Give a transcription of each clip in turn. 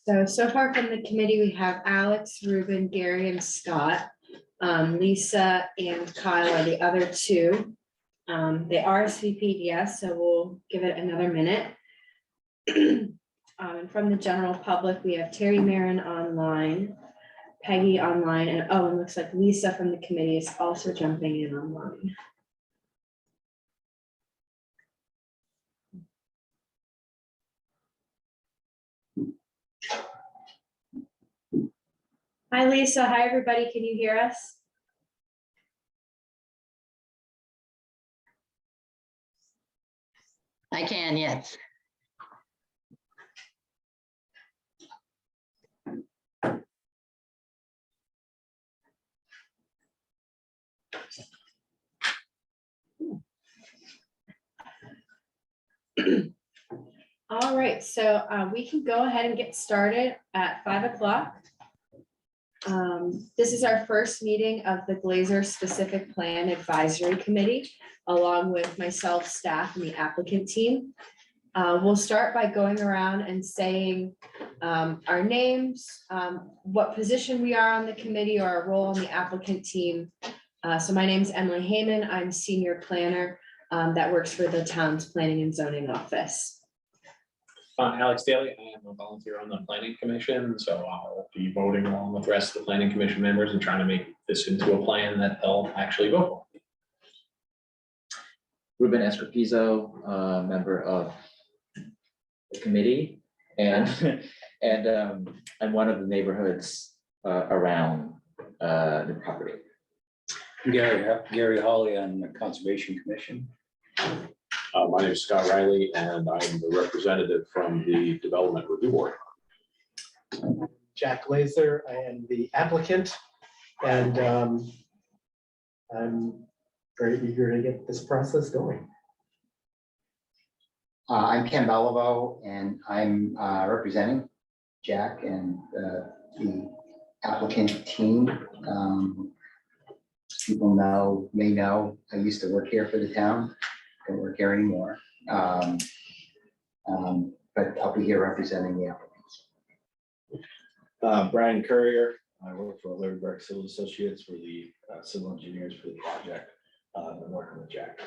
So far from the committee, we have Alex, Ruben, Gary, and Scott. Lisa and Kyle are the other two. They RSVP'd, yes, so we'll give it another minute. And from the general public, we have Terry Marin online, Peggy online, and oh, it looks like Lisa from the committee is also jumping in online. Hi, Lisa. Hi, everybody. Can you hear us? I can, yes. All right, so we can go ahead and get started at 5 o'clock. This is our first meeting of the Glaser Specific Plan Advisory Committee, along with myself, staff, and the applicant team. We'll start by going around and saying our names, what position we are on the committee, or our role on the applicant team. So my name is Emily Heyman. I'm senior planner that works for the town's planning and zoning office. Alex Daly, I am a volunteer on the planning commission, so I'll be voting along with the rest of the planning commission members and trying to make this into a plan that they'll actually vote for. Ruben Escarpizo, member of the committee, and I'm one of the neighborhoods around the property. Gary Hawley on the Conservation Commission. My name is Scott Riley, and I'm the representative from the Development Review Board. Jack Glaser, I am the applicant, and I'm very eager to get this process going. I'm Ken Beliveau, and I'm representing Jack and the applicant team. People may know, I used to work here for the town. Don't work here anymore. But I'll be here representing the applicants. Brian Courier, I work for Liberty Civil Associates for the civil engineers for the project. I'm working with Jack.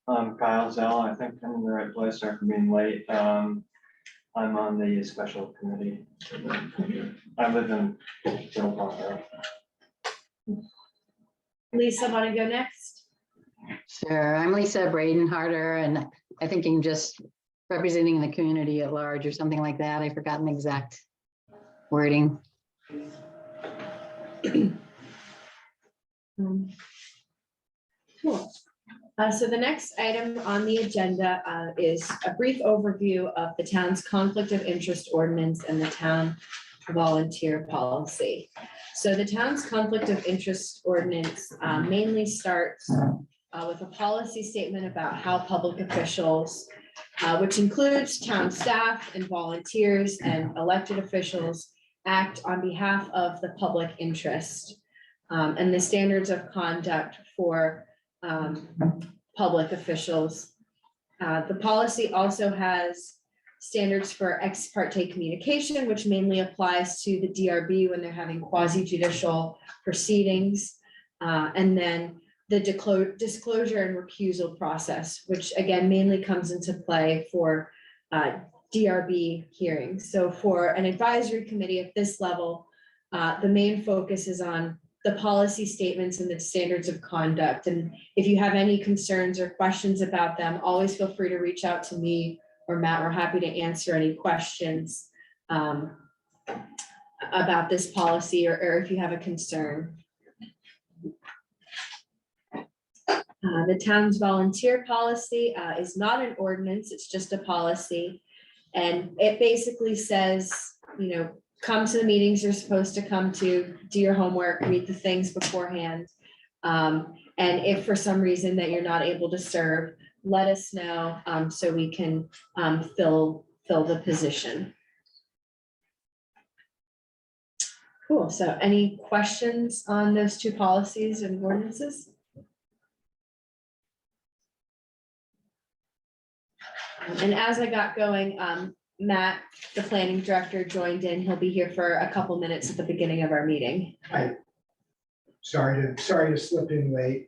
Kyle Zell, I think I'm in the right place, sorry for being late. I'm on the special committee. I live in Gilmore. Lisa, want to go next? Sure, I'm Lisa Braden Harder, and I think I'm just representing the community at large or something like that. I've forgotten the exact wording. Cool. So the next item on the agenda is a brief overview of the town's conflict of interest ordinance and the town volunteer policy. So the town's conflict of interest ordinance mainly starts with a policy statement about how public officials, which includes town staff and volunteers and elected officials, act on behalf of the public interest, and the standards of conduct for public officials. The policy also has standards for ex parte communication, which mainly applies to the DRB when they're having quasi-judicial proceedings, and then the disclosure and recusal process, which again mainly comes into play for DRB hearings. So for an advisory committee at this level, the main focus is on the policy statements and the standards of conduct. And if you have any concerns or questions about them, always feel free to reach out to me or Matt. We're happy to answer any questions about this policy or if you have a concern. The town's volunteer policy is not an ordinance, it's just a policy. And it basically says, come to the meetings you're supposed to come to, do your homework, read the things beforehand. And if for some reason that you're not able to serve, let us know so we can fill the position. Cool, so any questions on those two policies and ordinances? And as I got going, Matt, the planning director, joined in. He'll be here for a couple minutes at the beginning of our meeting. Sorry to slip in late.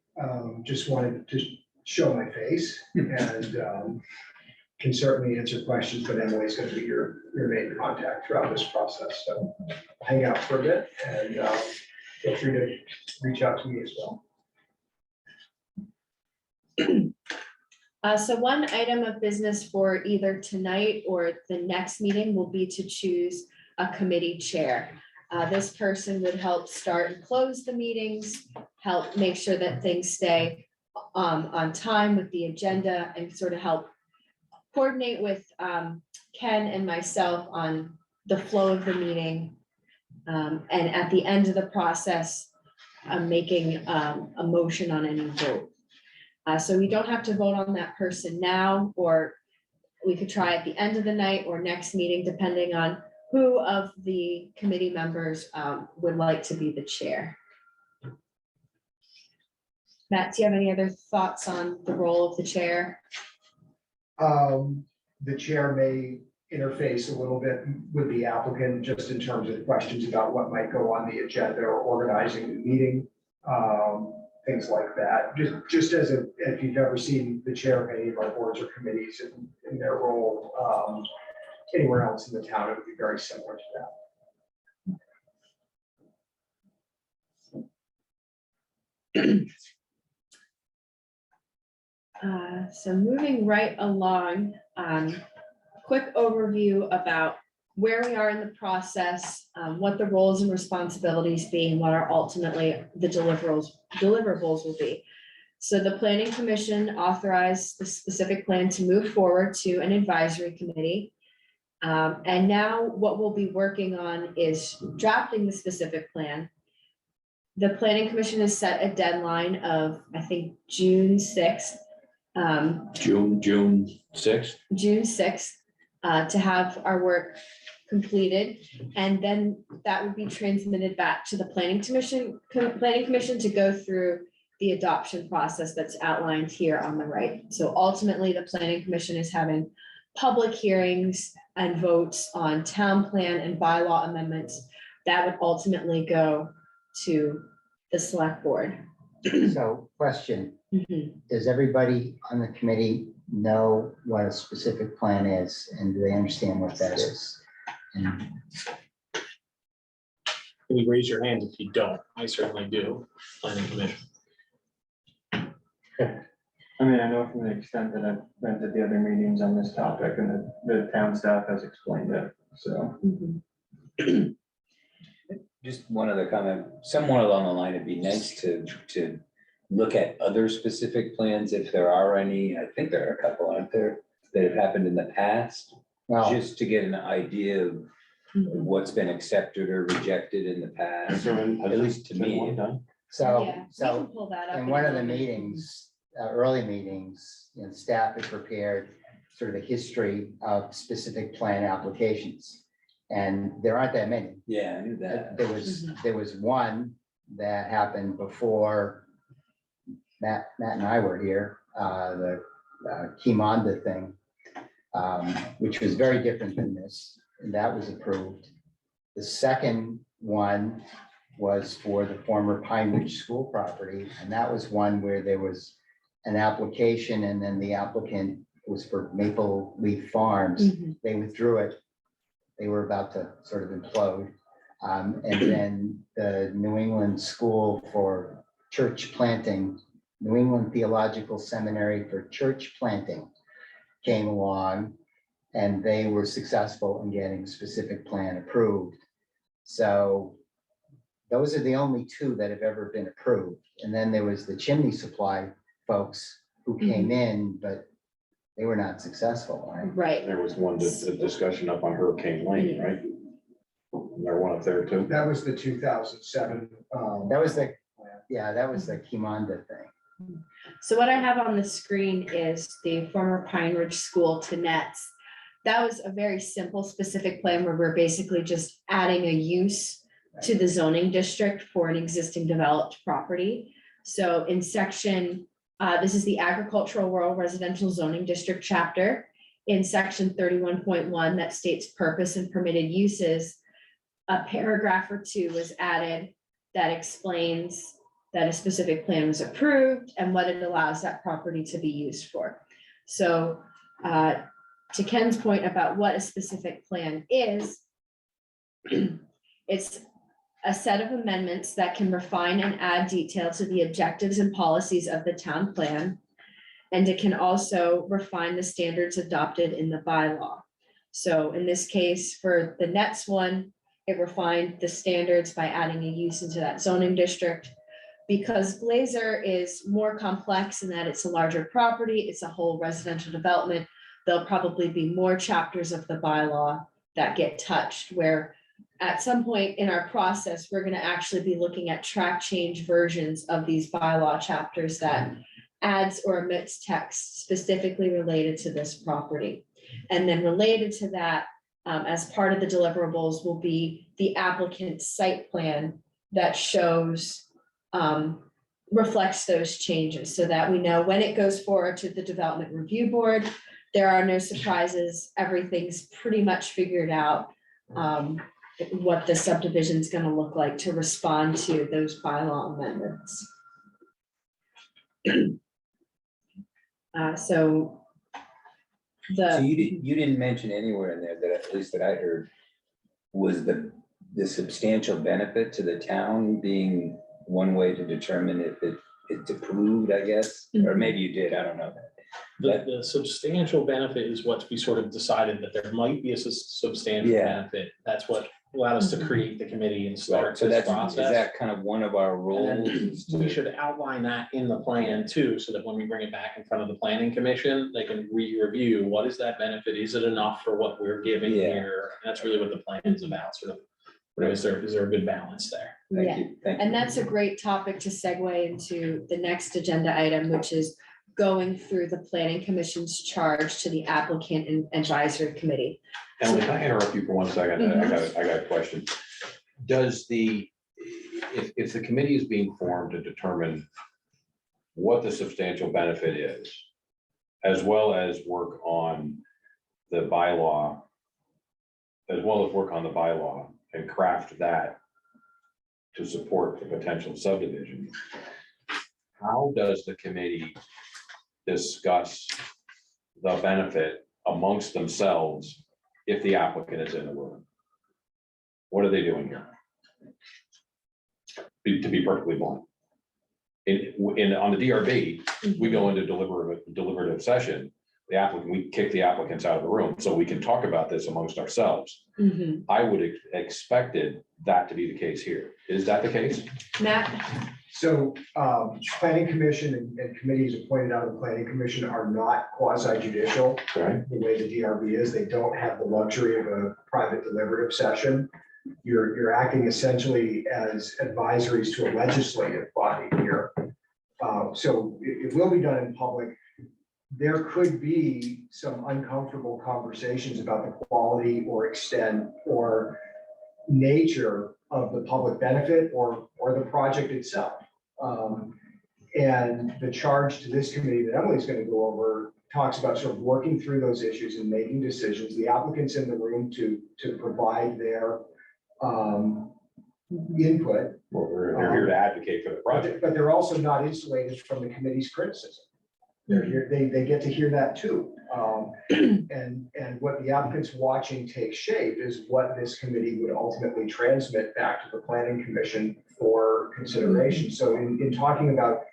Just wanted to show my face and can certainly answer questions, but Emily's going to be your main contact throughout this process. So hang out for a bit and feel free to reach out to me as well. So one item of business for either tonight or the next meeting will be to choose a committee chair. This person would help start and close the meetings, help make sure that things stay on time with the agenda, and sort of help coordinate with Ken and myself on the flow of the meeting. And at the end of the process, making a motion on any vote. So we don't have to vote on that person now, or we could try at the end of the night or next meeting, depending on who of the committee members would like to be the chair. Matt, do you have any other thoughts on the role of the chair? The chair may interface a little bit with the applicant, just in terms of questions about what might go on the agenda or organizing the meeting. Things like that, just as if you've ever seen the chair of any of our boards or committees in their role anywhere else in the town, it would be very similar to that. So moving right along, quick overview about where we are in the process, what the roles and responsibilities be, and what are ultimately the deliverables will be. So the planning commission authorized the specific plan to move forward to an advisory committee. And now what we'll be working on is drafting the specific plan. The planning commission has set a deadline of, I think, June 6th. June 6th. June 6th, to have our work completed, and then that would be transmitted back to the planning commission to go through the adoption process that's outlined here on the right. So ultimately, the planning commission is having public hearings and votes on town plan and bylaw amendments that would ultimately go to the select board. So question, Mhm. does everybody on the committee know what a specific plan is and do they understand what that is? And Can you raise your hand if you don't? I certainly do, planning commission. I mean, I know from the extent that I've been to the other meetings on this topic and the town staff has explained it, so. Mhm. Just one other comment, somewhere along the line, it'd be nice to look at other specific plans if there are any. I think there are a couple, aren't there, that have happened in the past, well, just to get an idea of Mhm. what's been accepted or rejected in the past, at least to me. so, Yeah, we so can pull that up in in one a of the moment. meetings, early meetings, staff had prepared sort of a history of specific plan applications. And there aren't that many. Yeah, I knew that. There was one that happened before Matt and I were here, the Kimanda thing, which was very different than this, and that was approved. The second one was for the former Pine Ridge School property, and that was one where there was an application, and then the applicant was for Maple Leaf Farms. Mhm. They withdrew it. They were about to sort of implode. And then the New England School for Church Planting, New England Theological Seminary for Church Planting came along, and they were successful in getting a specific plan approved. So those are the only two that have ever been approved. And then there was the chimney supply folks who came in, but they were not successful, right? Right. There was one discussion up on Hurricane Lane, right? There one up there too. That was the 2007. That was the, yeah, that was the Kimanda thing. So what I have on the screen is the former Pine Ridge School to Nets. That was a very simple, specific plan where we're basically just adding a use to the zoning district for an existing developed property. So in section, this is the agricultural rural residential zoning district chapter. in section 31.1 that states purpose and permitted uses, a paragraph or two was added that explains that a specific plan was approved and what it allows that property to be used for. So to Ken's point about what a specific plan is, it's a set of amendments that can refine and add detail to the objectives and policies of the town plan. And it can also refine the standards adopted in the bylaw. So in this case, for the next one, it refined the standards by adding a use into that zoning district. Because Glaser is more complex in that it's a larger property, it's a whole residential development, there'll probably be more chapters of the bylaw that get touched, where at some point in our process, we're gonna actually be looking at track change versions of these bylaw chapters that adds or omits text specifically related to this property. And then related to that, as part of the deliverables will be the applicant's site plan that shows, reflects those changes so that we know when it goes forward to the development review board, there are no surprises, everything's pretty much figured out, what the subdivision is going to look like to respond to those bylaw amendments. So So you didn't mention anywhere in there that, at least that I heard, was the substantial benefit to the town being one way to determine if it's approved, I guess, or maybe you did, I don't know. The substantial benefit is what we sort of decided that there might be a substantial Yeah. benefit. That's what allowed us to create the committee and start So this that's, is process. that kind of one of our And roles? then is we to- should outline that in the plan too, so that when we bring it back in front of the planning commission, they can re-review, what is that benefit? Is it enough for what we're giving Yeah. here? And that's really what the plan is about, sort of. You know, is there a good balance there? Yeah. Thank you, thank you. And that's a great topic to segue into the next agenda item, which is going through the planning commission's charge to the applicant and advisory committee. Emily, can I interrupt you for 1 second? I got a question. Does if the committee is being formed to determine what the substantial benefit is, as well as work on the bylaw, and craft that to support the potential subdivision, how does the committee discuss the benefit amongst themselves if the applicant is in the room? What are they doing here? To be perfectly blunt. On the DRB, we go into deliberative session, we kick the applicants out of the room, so we can talk about this amongst ourselves. Mhm. I would expected that to be the case here. Is that the case? Matt, So planning commission and committees appointed out of the planning commission are not quasi judicial. Right. The way the DRB is, they don't have the luxury of a private deliberative session. You're acting essentially as advisories to a legislative body here. So it will be done in public. There could be some uncomfortable conversations about the quality or extent or nature of the public benefit or the project itself. And the charge to this committee that Emily's going to go over talks about sort of working through those issues and making decisions. The applicants in the room to provide their input. Well, they're here to advocate for the project. But they're also not insulated from the committee's criticism. They're here, they get to hear that too. And what the applicants watching take shape is what this committee would ultimately transmit back to the planning commission for consideration. So in talking about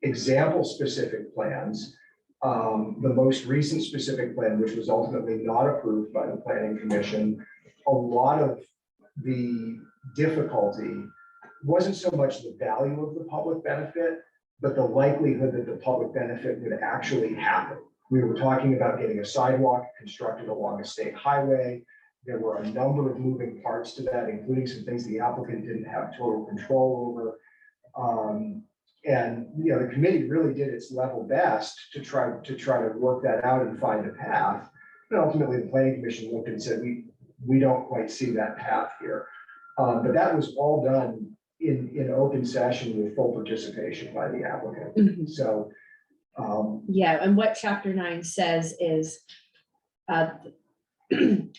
example specific plans, the most recent specific plan, which was ultimately not approved by the planning commission, a lot of the difficulty wasn't so much the value of the public benefit, but the likelihood that the public benefit would actually happen. We were talking about getting a sidewalk constructed along a state highway. There were a number of moving parts to that, including some things the applicant didn't have total control over. And you know, the committee really did its level best to try to work that out and find a path. And ultimately, the planning commission looked and said, we don't quite see that path here. But that was all done in open session with full participation by the applicant. Mhm. So yeah, and what chapter 9 says is appoint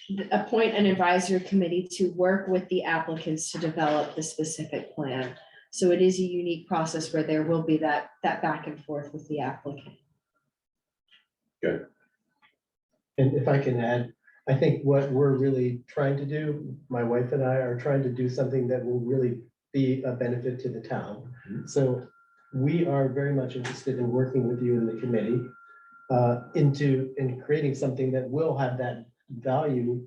an advisory committee to work with the applicants to develop the specific plan. So it is a unique process where there will be that back and forth with the applicant. And if I can add, I think what we're really trying to do, my wife and I are trying to do something that will really be a benefit to the town. So we are very much interested in working with you in the committee in creating something that will have that value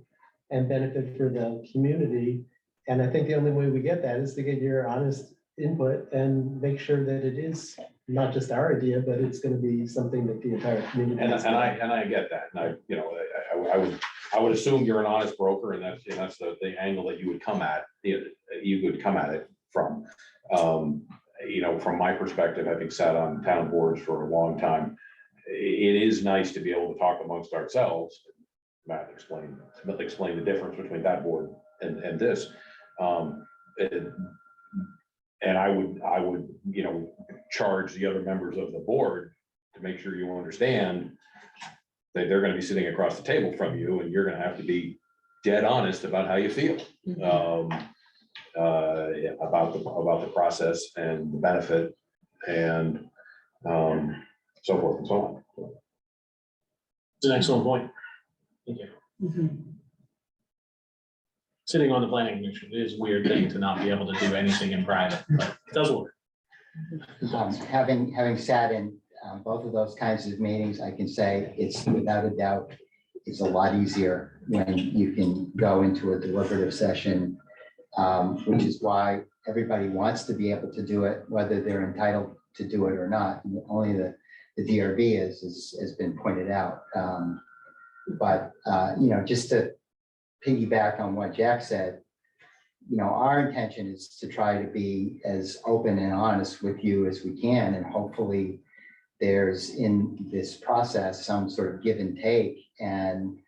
and benefit for the community. And I think the only way we get that is to get your honest input and make sure that it is not just our idea, but it's going to be something that the entire community. And I get that, and I would assume you're an honest broker, and that's the angle that you would come at it from. From my perspective, having sat on town boards for a long time, it is nice to be able to talk amongst ourselves. Matt explain the difference between that board and this. And I would, charge the other members of the board to make sure you understand that they're gonna be sitting across the table from you, and you're gonna have to be dead honest about how you feel. About the process and the benefit and so forth and so on. It's an excellent point. Thank you. Sitting on the planning commission, it is a weird thing to not be able to do anything in private, but it does work. Having sat in both of those kinds of meetings, I can say it's without a doubt, it's a lot easier when you can go into a deliberative session, which is why everybody wants to be able to do it, whether they're entitled to do it or not. Only the DRB has been pointed out. But just to piggyback on what Jack said, our intention is to try to be as open and honest with you as we can, and hopefully there's in this process some sort of give and take, and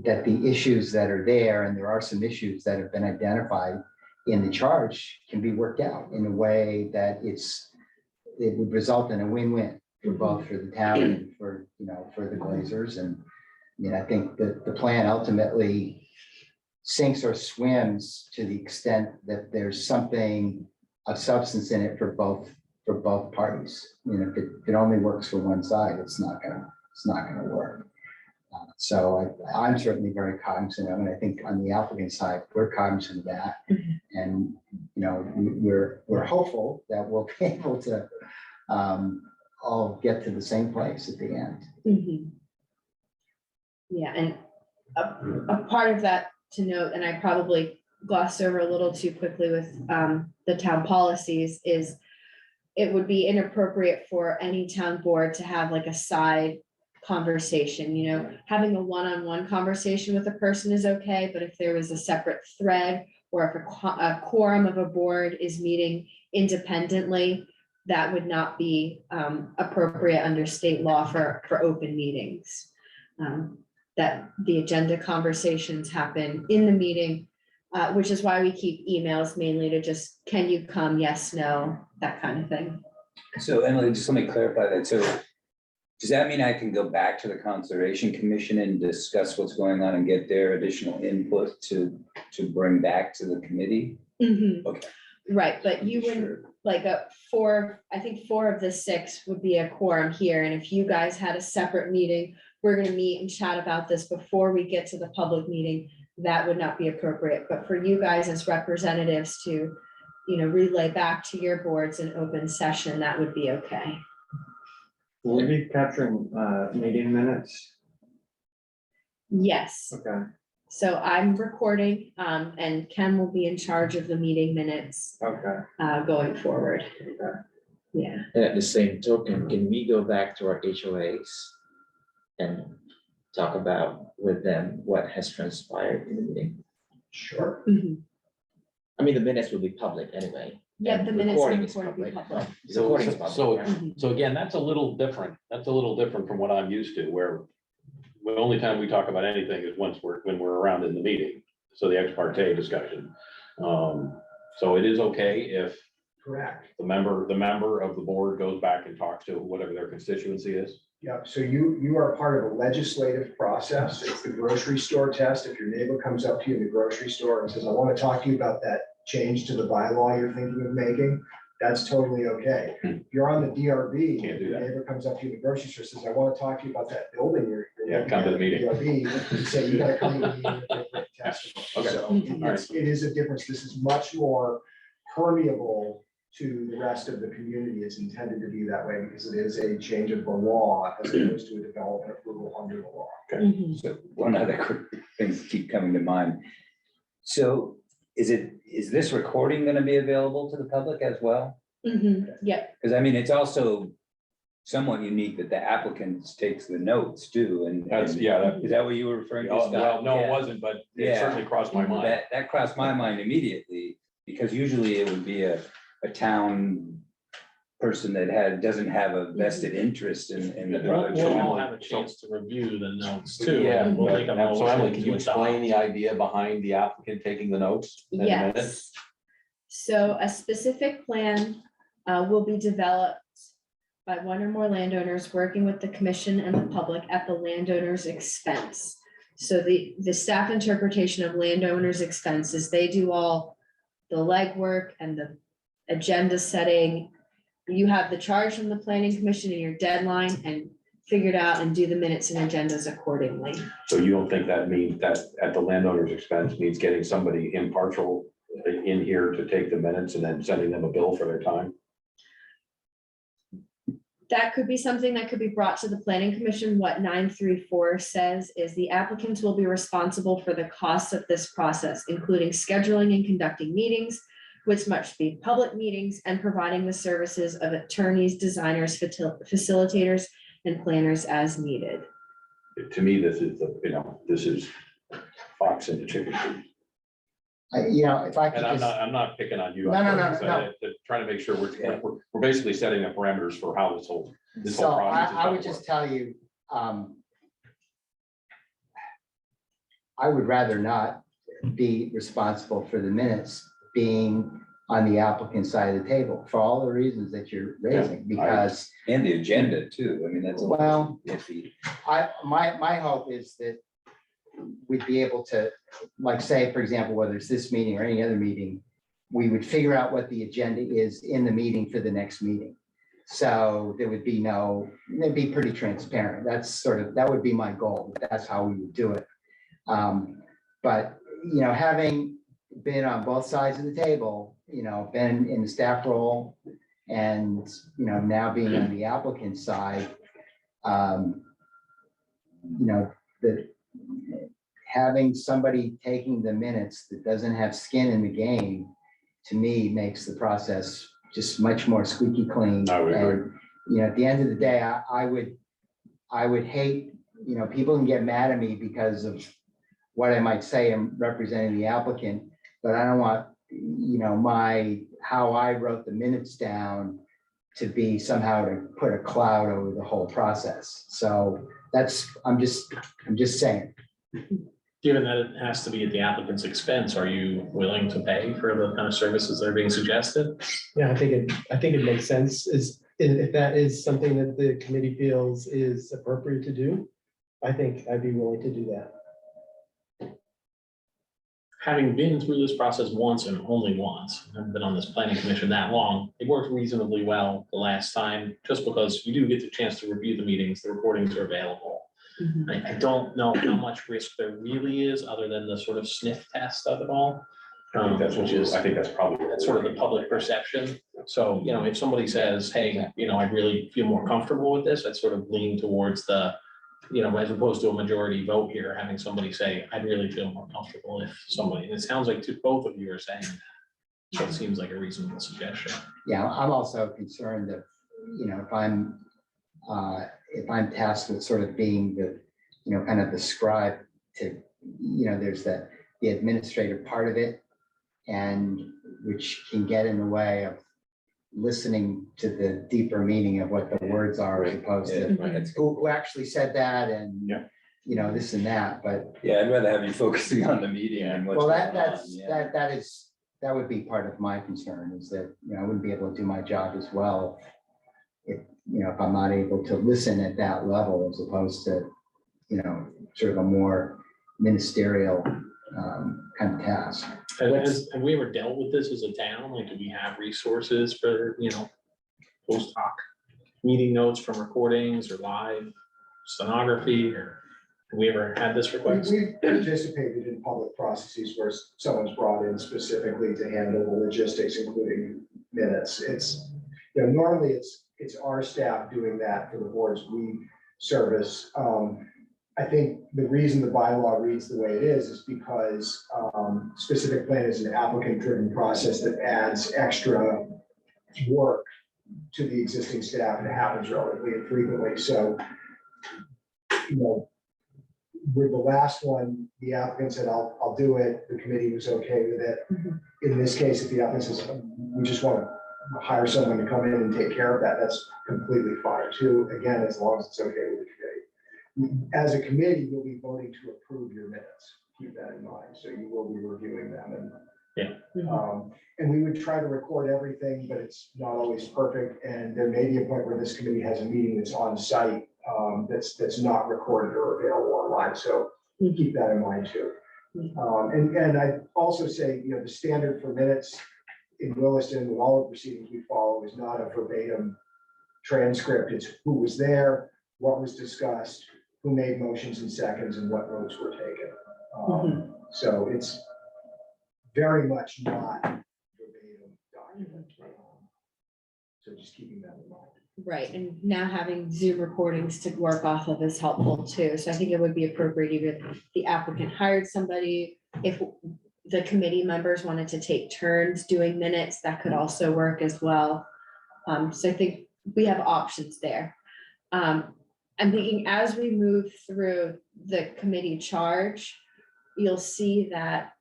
that the issues that are there, and there are some issues that have been identified in the charge, can be worked out in a way that it would result in a win-win for both for the town and for the Glazers. And I think that the plan ultimately sinks or swims to the extent that there's something of substance in it for both parties. If it only works for one side, it's not gonna work. So I'm certainly very cognizant of it. I think on the applicant side, we're cognizant of that. And we're hopeful that we'll be able to all get to the same place at the end. Yeah, and a part of that to note, and I probably glossed over a little too quickly with the town policies, is it would be inappropriate for any town board to have like a side conversation. Having a one-on-one conversation with a person is okay, but if there was a separate thread, or if a quorum of a board is meeting independently, that would not be appropriate under state law for open meetings. That the agenda conversations happen in the meeting, which is why we keep emails mainly to just, can you come? Yes, no, that kind of thing. So Emily, just let me clarify that. So does that mean I can go back to the Conservation Commission and discuss what's going on and get their additional input to bring back to the committee? Okay. Right, but you wouldn't, like I think 4 of the 6 would be a quorum here, and if you guys had a separate meeting, we're gonna meet and chat about this before we get to the public meeting, that would not be appropriate. But for you guys as representatives to, relay back to your boards in open session, that would be okay. Will we be capturing meeting minutes? Yes, Okay, so I'm recording, and Ken will be in charge of the meeting minutes okay. going forward. Okay. Yeah. And at the same token, can we go back to our HOAs and talk about with them what has transpired in the meeting? Sure. I mean, the minutes will be public anyway. Yeah, and the minutes are recording is important to be public. The recording is public, right? So again, that's a little different from what I'm used to, where the only time we talk about anything is when we're around in the meeting. So the ex parte discussion. So it is okay if Correct. the member of the board goes back and talks to whatever their constituency is. Yeah, so you are part of a legislative process. It's the grocery store test. If your neighbor comes up to you in the grocery store and says, I want to talk to you about that change to the bylaw you're thinking of making, that's totally okay. If you're on the DRB, Can't do your that. neighbor comes up to you in the grocery store, says, I want to talk to you about that building you're. Yeah, come to the meeting. DRB, you say, you gotta come to the meeting with a written testimony. Okay. So it is a difference. This is much more permeable to the rest of the community. It's intended to be that way because it is a change of the law as opposed to a development approval under the law. Mhm. So one other quick things keep coming to mind. So is this recording gonna be available to the public as well? Yeah, Because I mean, it's also somewhat unique that the applicant takes the notes too, and. That's, yeah, Is that what you were referring to, that, Scott? well, no, it Yeah. wasn't, but it Yeah. certainly crossed my mind. That crossed my mind immediately, because usually it would be a town person that doesn't have a vested interest in the project. We'll all have a chance to review the notes too. Yeah, and we'll make a so Emily, motion can you to explain adopt. the idea behind the applicant taking the notes? in a minute? yes. So a specific plan will be developed by one or more landowners working with the commission and the public at the landowner's expense. So the staff interpretation of landowners' expenses, they do all the legwork and the agenda setting. You have the charge from the planning commission and your deadline and figure it out and do the minutes and agendas accordingly. So you don't think that means that at the landowner's expense means getting somebody impartial in here to take the minutes and then sending them a bill for their time? That could be something that could be brought to the planning commission. What 934 says is the applicants will be responsible for the costs of this process, including scheduling and conducting meetings, which must be public meetings, and providing the services of attorneys, designers, facilitators, and planners as needed. To me, this is this is fox in the chicken coop. If I could And just, I'm not picking on you. No, I'm no, trying to make sure we're basically setting the parameters for how this whole so process is I gonna would just work. tell you, I would rather not be responsible for the minutes being on the applicant side of the table for all the reasons that you're raising, because And the agenda too, I mean, that's. Well- iffy. my hope is that we'd be able to, like, say, for example, whether it's this meeting or any other meeting, we would figure out what the agenda is in the meeting for the next meeting. So there would be it'd be pretty transparent. That would be my goal. That's how we would do it. But, having been on both sides of the table, been in the staff role and, now being on the applicant side, that having somebody taking the minutes that doesn't have skin in the game, to me, makes the process just much more squeaky clean. I would agree. And, at the end of the day, I would hate, people can get mad at me because of what I might say I'm representing the applicant, but I don't want, how I wrote the minutes down to be somehow to put a cloud over the whole process. So I'm just saying. Given that it has to be at the applicant's expense, are you willing to pay for the kind of services that are being suggested? Yeah, I think it makes sense, if that is something that the committee feels is appropriate to do, I think I'd be willing to do that. Having been through this process once and only once, I haven't been on this planning commission that long, it worked reasonably well the last time, just because you do get the chance to review the meetings, the recordings are available. I don't know how much risk there really is, other than the sort of sniff test of it all. I think that's Which is, I think that's probably. that's sort of the public perception. So, if somebody says, hey, I really feel more comfortable with this, I'd sort of lean towards the, as opposed to a majority vote here, having somebody say, I'd really feel more comfortable if somebody, and it sounds like both of you are saying that. So it seems like a reasonable suggestion. Yeah, I'm also concerned that, if I'm tasked with sort of being the, kind of the scribe to, there's the administrative part of it, and which can get in the way of listening to the deeper meaning of what the words are, as opposed to who actually said that, and, this and that, but. Yeah, I'd rather have you focusing on the meeting and what's Well, going on. that would be part of my concern, is that, I wouldn't be able to do my job as well if if I'm not able to listen at that level as opposed to, sort of a more ministerial kind of task. Have we ever dealt with this as a town? Like, do we have resources for, post hoc meeting notes from recordings or live stenography, or have we ever had this request? We've participated in public processes where someone's brought in specifically to handle the logistics, including minutes. It's, normally it's our staff doing that for the boards we service. I think the reason the bylaw reads the way it is because specific plan is an applicant-driven process that adds extra work to the existing staff, and it happens relatively infrequently. So, with the last one, the applicant said, I'll do it. The committee was okay with it. In this case, if the applicant says, we just want to hire someone to come in and take care of that, that's completely fine too. Again, as long as it's okay with the committee. As a committee, you'll be voting to approve your minutes. Keep that in mind. So you will be reviewing them, and and we would try to record everything, but it's not always perfect. And there may be a point where this committee has a meeting that's on site that's not recorded or available online. So keep that in mind too. And I also say, the standard for minutes in Williston with all the proceedings we follow is not a verbatim transcript. It's who was there, what was discussed, who made motions and seconds, and what votes were taken. So it's very much not verbatim document. So just keeping that in mind. Right, and now having Zoom recordings to work off of is helpful too. So I think it would be appropriate if the applicant hired somebody, if the committee members wanted to take turns doing minutes, that could also work as well. So I think we have options there. I'm thinking as we move through the committee charge, you'll see that,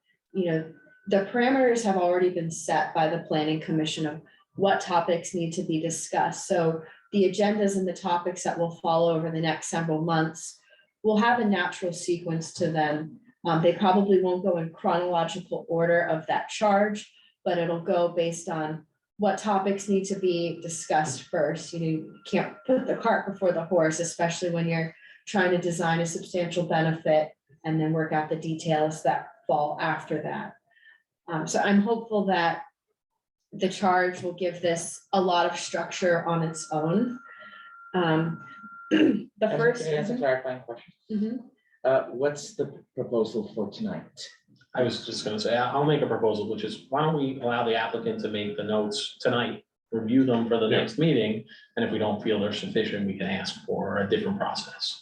the parameters have already been set by the planning commission of what topics need to be discussed. So the agendas and the topics that will follow over the next several months will have a natural sequence to them. They probably won't go in chronological order of that charge, but it'll go based on what topics need to be discussed first. You can't put the cart before the horse, especially when you're trying to design a substantial benefit and then work out the details that fall after that. So I'm hopeful that the charge will give this a lot of structure on its own. The first. Can I ask a clarifying question? What's the proposal for tonight? I was just gonna say, I'll make a proposal, which is, why don't we allow the applicant to make the notes tonight, review them for the next meeting, and if we don't feel they're sufficient, we can ask for a different process.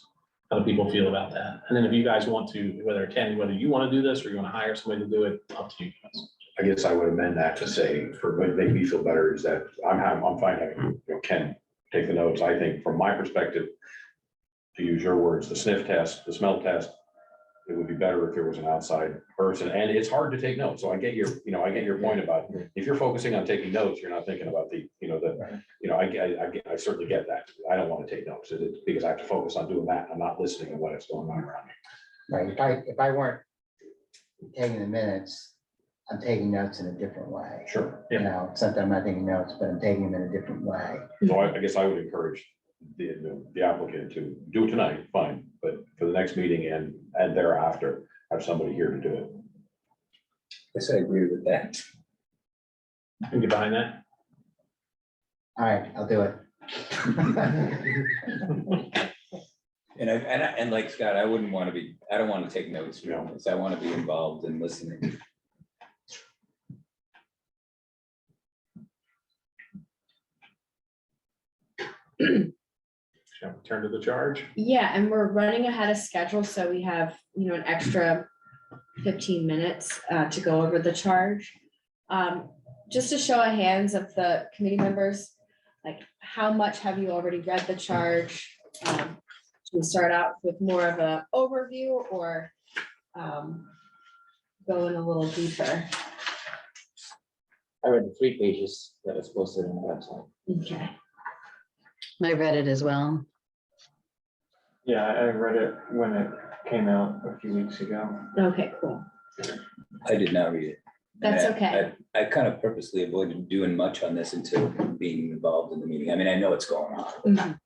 How do people feel about that? And then if you guys want to, whether you want to do this or you want to hire somebody to do it, up to you guys. I guess I would amend that to say, for what make me feel better is that I'm fine having, Ken take the notes. I think from my perspective, to use your words, the sniff test, the smell test, it would be better if there was an outside person, and it's hard to take notes. So I get your, I get your point about if you're focusing on taking notes, you're not thinking about I certainly get that. I don't want to take notes because I have to focus on doing that. I'm not listening to what is going on around me. Right, if I weren't taking the minutes, I'm taking notes in a different way. Sure. Sometimes I'm not taking notes, but I'm taking them in a different way. So I guess I would encourage the applicant to do it tonight, fine, but for the next meeting and thereafter, have somebody here to do it. Yes, I agree with that. You get behind that? All right, I'll do it. And like Scott, I don't want to take notes, I want to be involved in listening. Shall we turn to the charge? Yeah, and we're running ahead of schedule, so we have, an extra 15 minutes to go over the charge. Just a show of hands of the committee members, like how much have you already read the charge? Should we start out with more of an overview or go in a little deeper? I read the 3 pages that was posted on the website. Okay. I read it as well. Yeah, I read it when it came out a few weeks ago. Okay, cool. I did not read it. That's And okay. I kind of purposely avoided doing much on this until being involved in the meeting. I mean, I know what's going on. Mhm.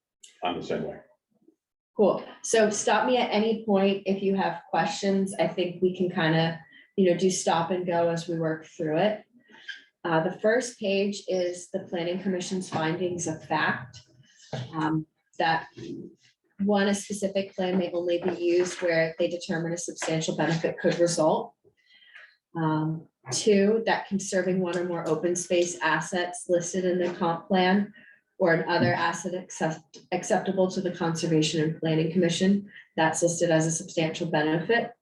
I'm the same way. Cool. So stop me at any point if you have questions. I think we can kind of, do stop and go as we work through it. The first page is the planning commission's findings of fact. That one, a specific plan may only be used where they determine a substantial benefit could result. Two, that conserving one or more open space assets listed in the comp plan or another asset acceptable to the Conservation and Planning Commission, that's listed as a substantial benefit.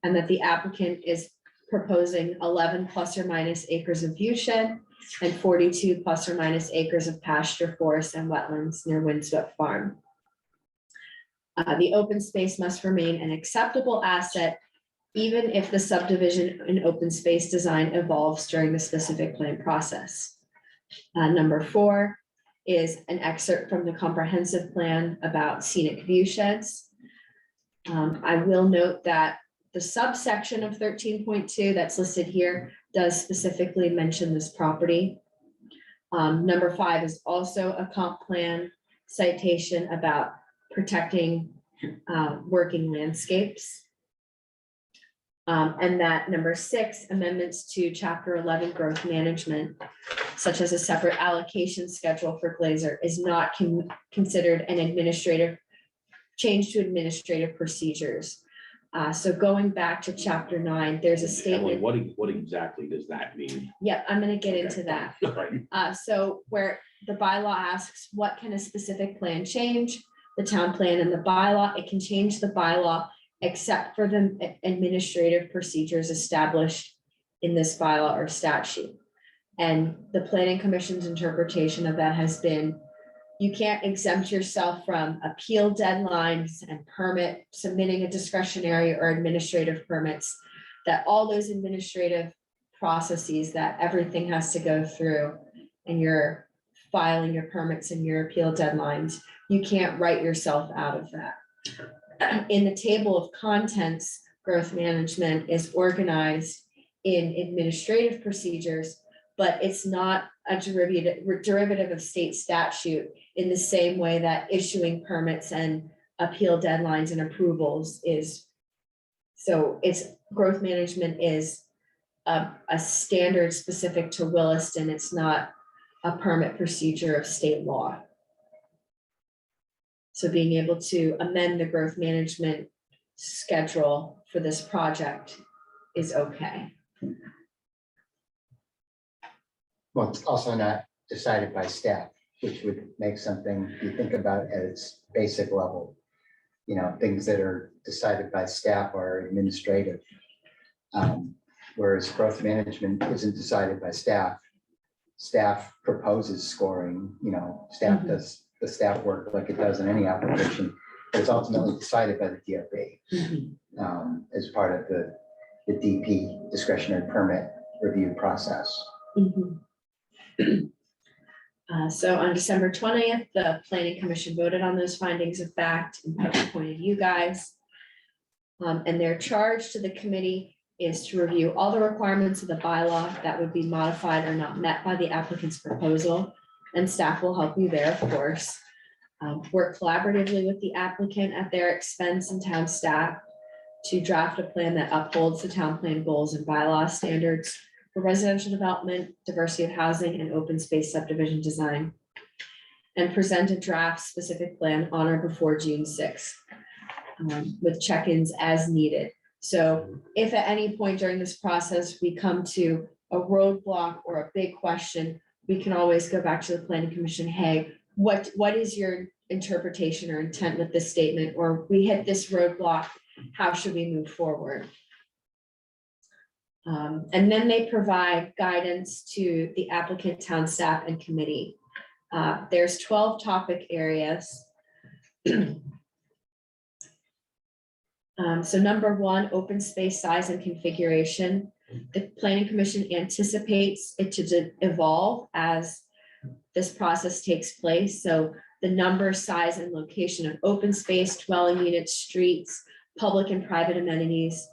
And that the applicant is proposing 11 plus or minus acres of view shed and 42 plus or minus acres of pasture, forest, and wetlands near Windswept Farm. The open space must remain an acceptable asset even if the subdivision and open space design evolves during the specific plan process. Number 4 is an excerpt from the comprehensive plan about scenic view sheds. I will note that the subsection of 13.2 that's listed here does specifically mention this property. Number 5 is also a comp plan citation about protecting working landscapes. And that number 6, amendments to chapter 11 growth management, such as a separate allocation schedule for Glaser, is not considered an administrative change to administrative procedures. So going back to chapter 9, there's a Emily, statement. what exactly does that mean? Yep, I'm gonna get into that. Right. So where the bylaw asks, what can a specific plan change? The town plan and the bylaw, it can change the bylaw except for the administrative procedures established in this bylaw or statute. And the planning commission's interpretation of that has been, you can't exempt yourself from appeal deadlines and permit submitting a discretionary or administrative permits, that all those administrative processes that everything has to go through and you're filing your permits and your appeal deadlines, you can't write yourself out of that. In the table of contents, growth management is organized in administrative procedures, but it's not a derivative of state statute in the same way that issuing permits and appeal deadlines and approvals is. So it's growth management is a standard specific to Williston. It's not a permit procedure of state law. So being able to amend the growth management schedule for this project is okay. Well, it's also not decided by staff, which would make something you think about at its basic level. Things that are decided by staff are administrative. Whereas growth management isn't decided by staff. Staff proposes scoring, staff does the staff work like it does in any application. But it's ultimately decided by the DRB as part of the DP discretionary permit review process. So on December 20th, the planning commission voted on those findings of fact and appointed you guys. And their charge to the committee is to review all the requirements of the bylaw that would be modified or not met by the applicant's proposal. And staff will help you there, of course. Work collaboratively with the applicant at their expense and town staff to draft a plan that upholds the town plan goals and bylaw standards for residential development, diversity of housing, and open space subdivision design. And present a draft specific plan on or before June 6th with check-ins as needed. So if at any point during this process, we come to a roadblock or a big question, we can always go back to the planning commission. Hey, what is your interpretation or intent with this statement? Or we hit this roadblock, how should we move forward? And then they provide guidance to the applicant, town staff, and committee. There's 12 topic areas. So number 1, open space size and configuration. The planning commission anticipates it to evolve as this process takes place. So the number, size, and location of open space, dwelling units, streets, public and private amenities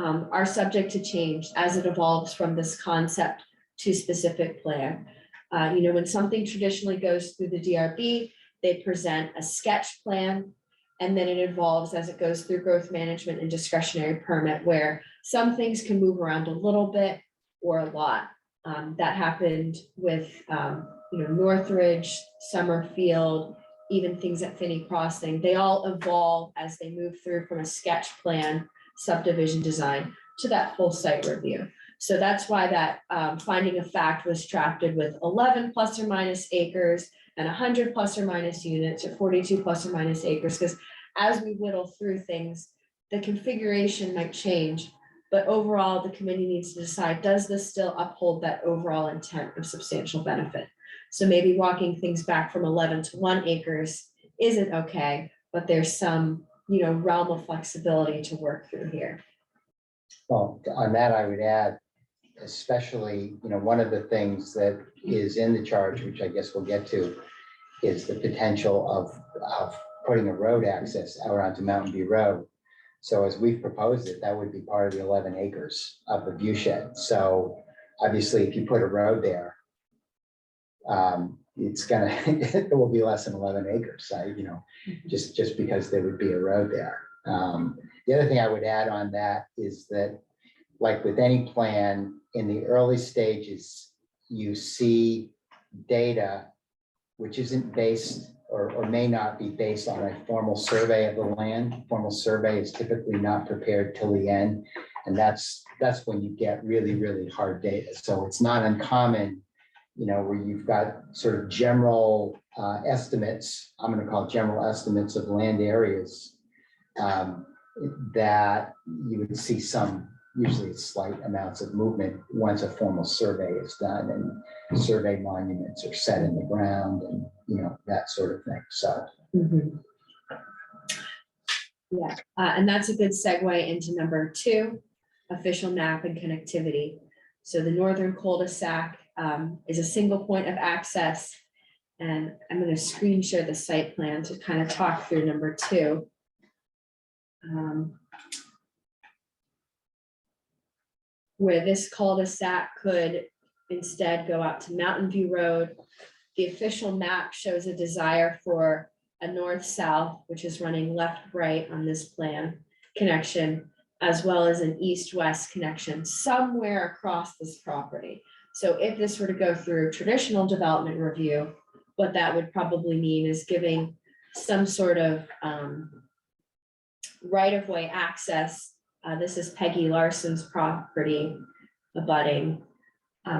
are subject to change as it evolves from this concept to specific plan. When something traditionally goes through the DRB, they present a sketch plan, and then it evolves as it goes through growth management and discretionary permit, where some things can move around a little bit or a lot. That happened with, Northridge, Summerfield, even things at Finney Crossing. They all evolve as they move through from a sketch plan, subdivision design to that full site review. So that's why that finding of fact was drafted with 11 plus or minus acres and 100 plus or minus units, or 42 plus or minus acres, because as we whittle through things, the configuration might change. But overall, the committee needs to decide, does this still uphold that overall intent of substantial benefit? So maybe walking things back from 11 to 1 acres isn't okay, but there's some, realm of flexibility to work through here. Well, on that, I would add, especially, one of the things that is in the charge, which I guess we'll get to, is the potential of putting a road access out onto Mountain View Road. So as we've proposed it, that would be part of the 11 acres of the view shed. So obviously, if you put a road there, it will be less than 11 acres, just because there would be a road there. The other thing I would add on that is that, like with any plan, in the early stages, you see data which isn't based or may not be based on a formal survey of the land. Formal survey is typically not prepared till the end. And that's when you get really, really hard data. So it's not uncommon, where you've got sort of general estimates, I'm going to call it general estimates of land areas, that you would see some, usually slight amounts of movement once a formal survey is done and survey monuments are set in the ground and, that sort of thing. So. Yeah, and that's a good segue into number 2, official map and connectivity. So the northern cul-de-sac is a single point of access. And I'm going to screen share the site plan to kind of talk through number 2. Where this cul-de-sac could instead go out to Mountain View Road. The official map shows a desire for a north-south, which is running left-right on this plan connection, as well as an east-west connection somewhere across this property. So if this were to go through traditional development review, what that would probably mean is giving some sort of right-of-way access. This is Peggy Larson's property abutting.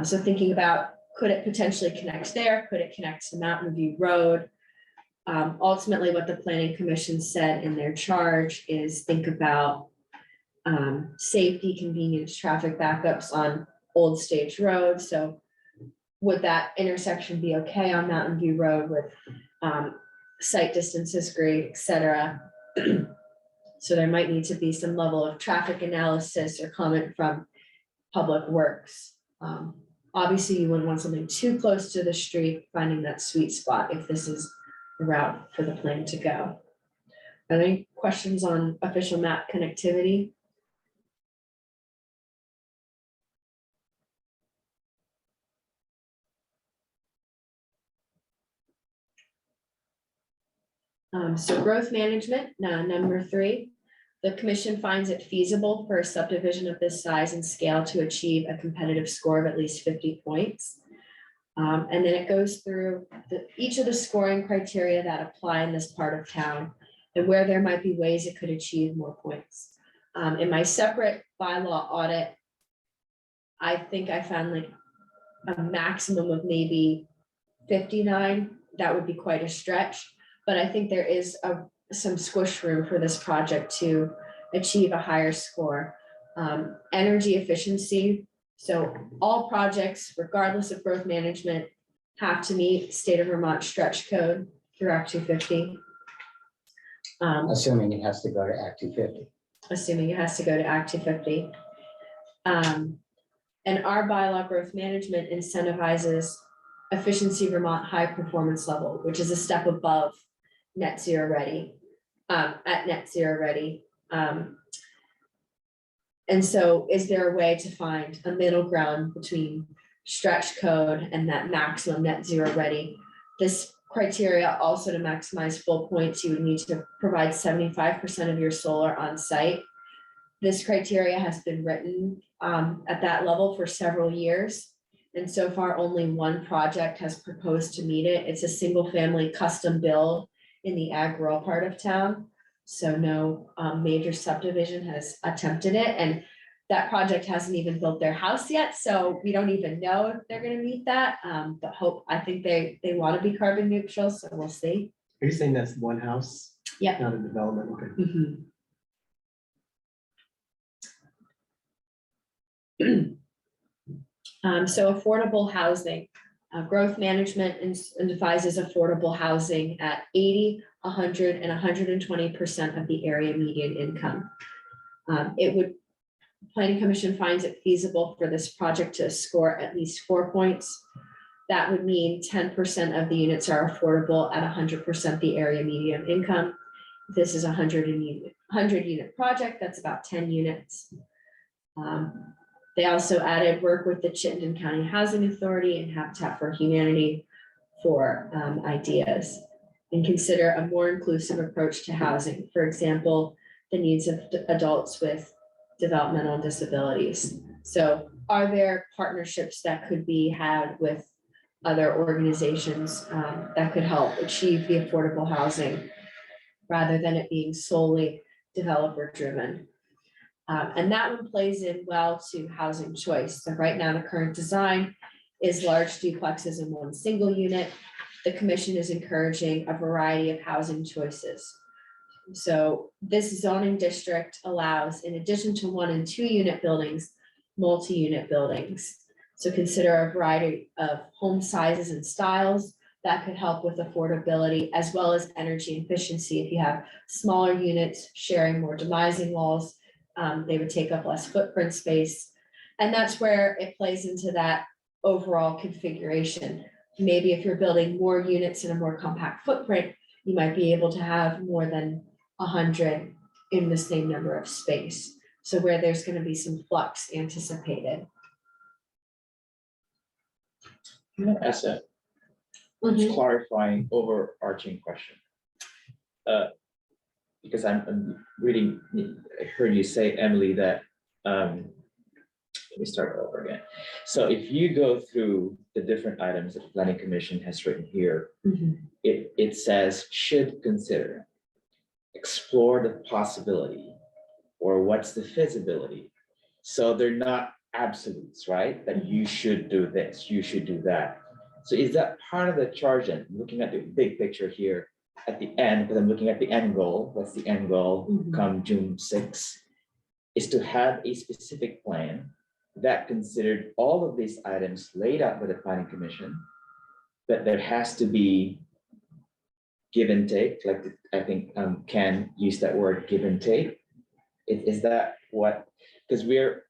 So thinking about, could it potentially connect there? Could it connect to Mountain View Road? Ultimately, what the Planning Commission said in their charge is think about safety, convenience, traffic backups on Old Stage Road. So would that intersection be okay on Mountain View Road with site distances great, et cetera? So there might need to be some level of traffic analysis or comment from Public Works. Obviously, you wouldn't want something too close to the street, finding that sweet spot if this is the route for the plan to go. Are there any questions on official map connectivity? So growth management, now number 3, the commission finds it feasible for a subdivision of this size and scale to achieve a competitive score of at least 50 points. And then it goes through each of the scoring criteria that apply in this part of town and where there might be ways it could achieve more points. In my separate bylaw audit, I think I found like a maximum of maybe 59. That would be quite a stretch. But I think there is some squish room for this project to achieve a higher score. Energy efficiency. So all projects, regardless of growth management, have to meet state of Vermont stretch code through Act 250. Assuming it has to go to Act 250. Assuming it has to go to Act 250. And our bylaw growth management incentivizes efficiency Vermont high performance level, which is a step above net zero ready, at net zero ready. And And so is there a way to find a middle ground between stretch code and that maximum net zero ready? This criteria also to maximize full points, you would need to provide 75% of your solar on site. This criteria has been written at that level for several years. And so far, only one project has proposed to meet it. It's a single family custom build in the ag rural part of town. So no major subdivision has attempted it, and that project hasn't even built their house yet. So we don't even know if they're gonna meet that. But I think they want to be carbon neutral, so we'll see. Are you saying that's one house? Yeah. Not a development, okay. Mhm. So affordable housing, growth management devises affordable housing at 80, 100, and 120% of the area median income. Planning Commission finds it feasible for this project to score at least 4 points. That would mean 10% of the units are affordable at 100% the area median income. This is a 100 unit project, that's about 10 units. They also added work with the Chittenden County Housing Authority and Habitat for Humanity for ideas, and consider a more inclusive approach to housing. For example, the needs of adults with developmental disabilities. So are there partnerships that could be had with other organizations that could help achieve the affordable housing rather than it being solely developer driven? And that one plays in well to housing choice. So right now, the current design is large duplexes in one single unit. The commission is encouraging a variety of housing choices. So this zoning district allows, in addition to 1 and 2 unit buildings, multi-unit buildings. So consider a variety of home sizes and styles that could help with affordability as well as energy efficiency. If you have smaller units sharing more demising walls, they would take up less footprint space. And that's where it plays into that overall configuration. Maybe if you're building more units in a more compact footprint, you might be able to have more than 100 in the same number of space. So where there's going to be some flux anticipated. As a clarifying overarching question. Because I'm reading, I heard you say, Emily, that, let me start over again. So if you go through the different items that the Planning Commission has written here, it says should consider, explore the possibility, or what's the feasibility. So they're not absolutes, right? That you should do this, you should do that. So is that part of the charge? And looking at the big picture here at the end, because I'm looking at the end goal, what's the end goal come June 6th, is to have a specific plan that considered all of these items laid out by the Planning Commission, that there has to be give and take, like I think Ken used that word, give and take. Is that what, because we're,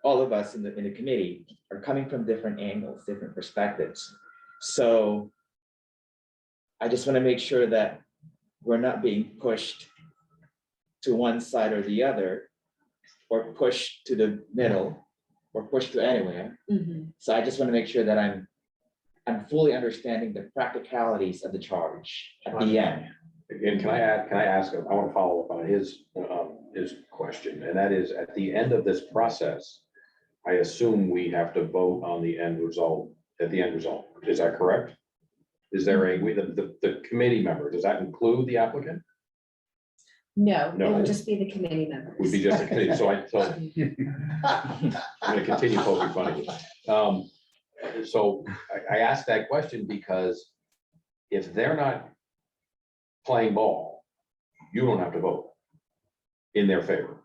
all of us in the committee are coming from different angles, different perspectives. So I just want to make sure that we're not being pushed to one side or the other, or pushed to the middle, or pushed to anywhere. So I just want to make sure that I'm fully understanding the practicalities of the charge at the end. Again, can I ask, I want to follow up on his question, and that is, at the end of this process, I assume we have to vote on the end result, is that correct? Is there the committee member, does that include the applicant? No, it No. would just be the committee members. Would be just a committee, so I'm gonna continue poking fun. So I asked that question because if they're not playing ball, you don't have to vote in their favor.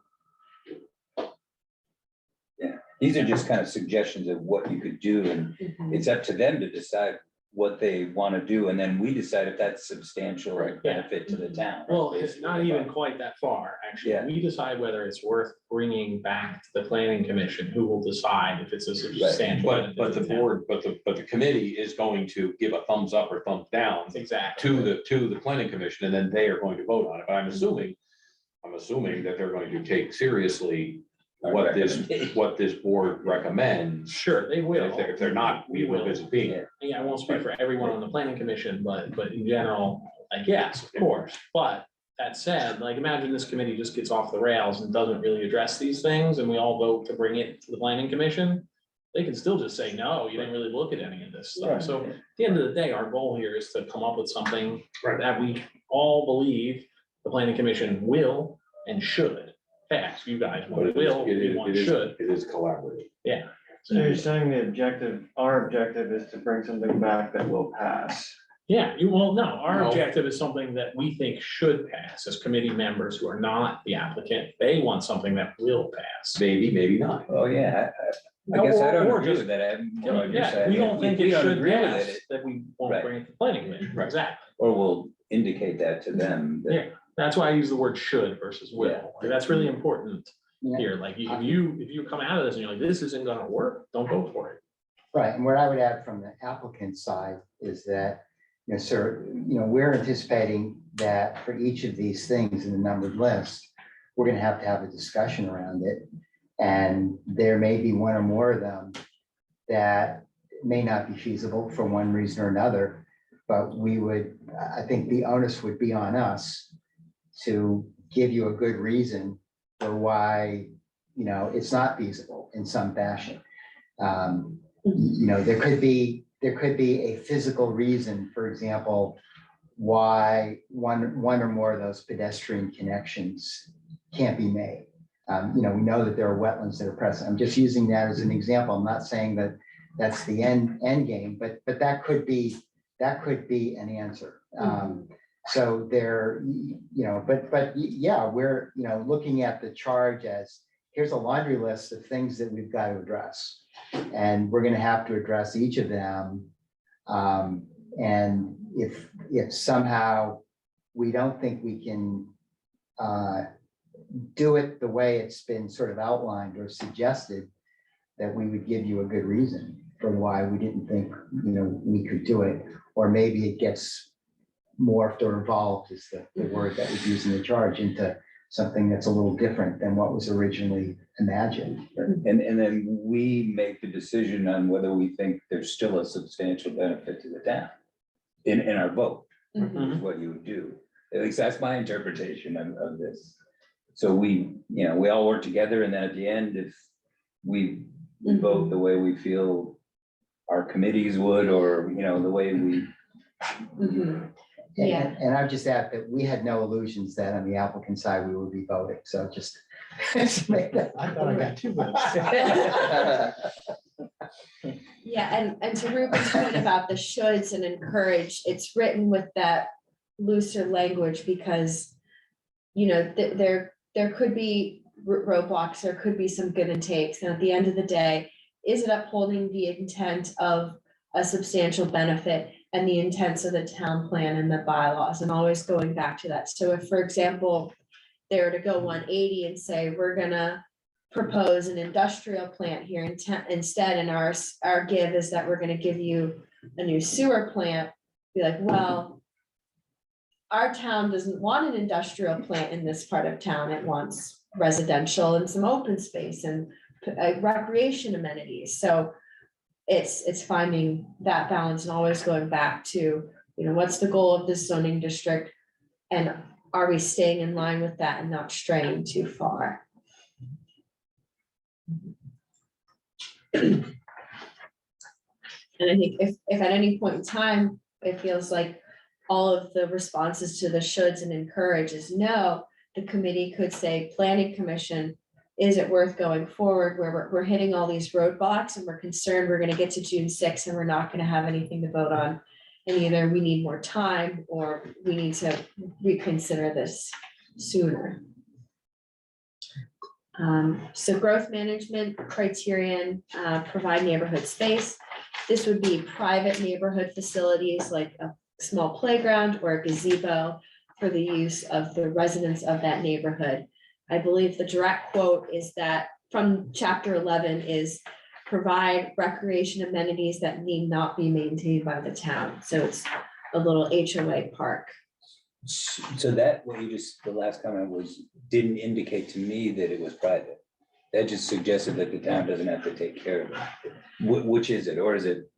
Yeah, these are just kind of suggestions of what you could do, and it's up to them to decide what they want to do, and then we decide if that's substantial benefit to the town. Well, it's not even quite that far, actually. Yeah. We decide whether it's worth bringing back to the Planning Commission, who will decide if it's a substantial. But the board, but the committee is going to give a thumbs up or thumbs down Exactly. to the Planning Commission, and then they are going to vote on it. But I'm assuming that they're going to take seriously what this board recommends. Sure, they will. If they're not, we will visit being. Yeah, I won't speak for everyone on the planning commission, but in general, like, yes, of course. But that said, like, imagine this committee just gets off the rails and doesn't really address these things, and we all vote to bring it to the planning commission. They can still just say, no, you didn't really look at any of this stuff. So at the end of the day, our goal here is to come up with something that we all believe the planning commission will and should pass. You guys But want will, we want should. it is collaborative. Yeah. So you're saying the objective, our objective is to bring something back that will pass. Yeah, our No. objective is something that we think should pass as committee members who are not the applicant. They want something that will pass. Maybe, maybe not. Oh, yeah, I guess I don't Or agree just- with that. Yeah, we don't think it should agree with pass, that we won't Right. bring it to the planning commission. Right. Exactly. Or we'll indicate that to them. that- Yeah, that's why I use the word should versus will. Yeah. Like, that's really important Yeah. here. Like, if you come out of this and you're like, this isn't gonna work, don't go for it. Right, and what I would add from the applicant side is that, sir, we're anticipating that for each of these things in the numbered list, we're gonna have a discussion around it. And there may be one or more of them that may not be feasible for one reason or another. But I think the onus would be on us to give you a good reason for why, it's not feasible in some fashion. There could be a physical reason, for example, why one or more of those pedestrian connections can't be made. We know that there are wetlands that are present. I'm just using that as an example. I'm not saying that that's the end game, but that could be an answer. So there, but yeah, we're, looking at the charge as, here's a laundry list of things that we've got to address. And we're going to have to address each of them. And if somehow we don't think we can do it the way it's been sort of outlined or suggested, that we would give you a good reason for why we didn't think, we could do it. Or maybe it gets morphed or evolved is the word that was used in the charge, into something that's a little different than what was originally imagined. And then we make the decision on whether we think there's still a substantial benefit to the town in our vote, Mhm. is what you would do. At least that's my interpretation of this. So we all work together, and then at the end, if we vote the way we feel our committees would, or, the way we. Mhm. Yeah. And I've just add that we had no illusions that on the applicant side, we would be voting. So just make that. I thought I got 2 votes. Yeah, and to Ruben's point about the shoulds and encourage, it's written with that looser language because, there could be roadblocks, there could be some give and takes. And at the end of the day, is it upholding the intent of a substantial benefit and the intents of the town plan and the bylaws, and always going back to that. So if, for example, they were to go 180 and say, we're gonna propose an industrial plant here instead, and our give is that we're gonna give you a new sewer plant, be like, well, our town doesn't want an industrial plant in this part of town. It wants residential and some open space and recreation amenities. So it's finding that balance and always going back to, what's the goal of this zoning district? And are we staying in line with that and not straying too far? And I think if at any point in time, it feels like all of the responses to the shoulds and encourage is no, the committee could say, planning commission, is it worth going forward where we're hitting all these roadblocks and we're concerned we're gonna get to June 6th and we're not gonna have anything to vote on. And either we need more time or we need to reconsider this sooner. So growth management criterion, provide neighborhood space. This would be private neighborhood facilities like a small playground or a gazebo for the use of the residents of that neighborhood. I believe the direct quote is that from chapter 11 is provide recreation amenities that need not be maintained by the town. So it's a little HOA park. So that, what you just, the last comment was, didn't indicate to me that it was private. that just suggested that the town doesn't have to take care of it. Which is it, or is it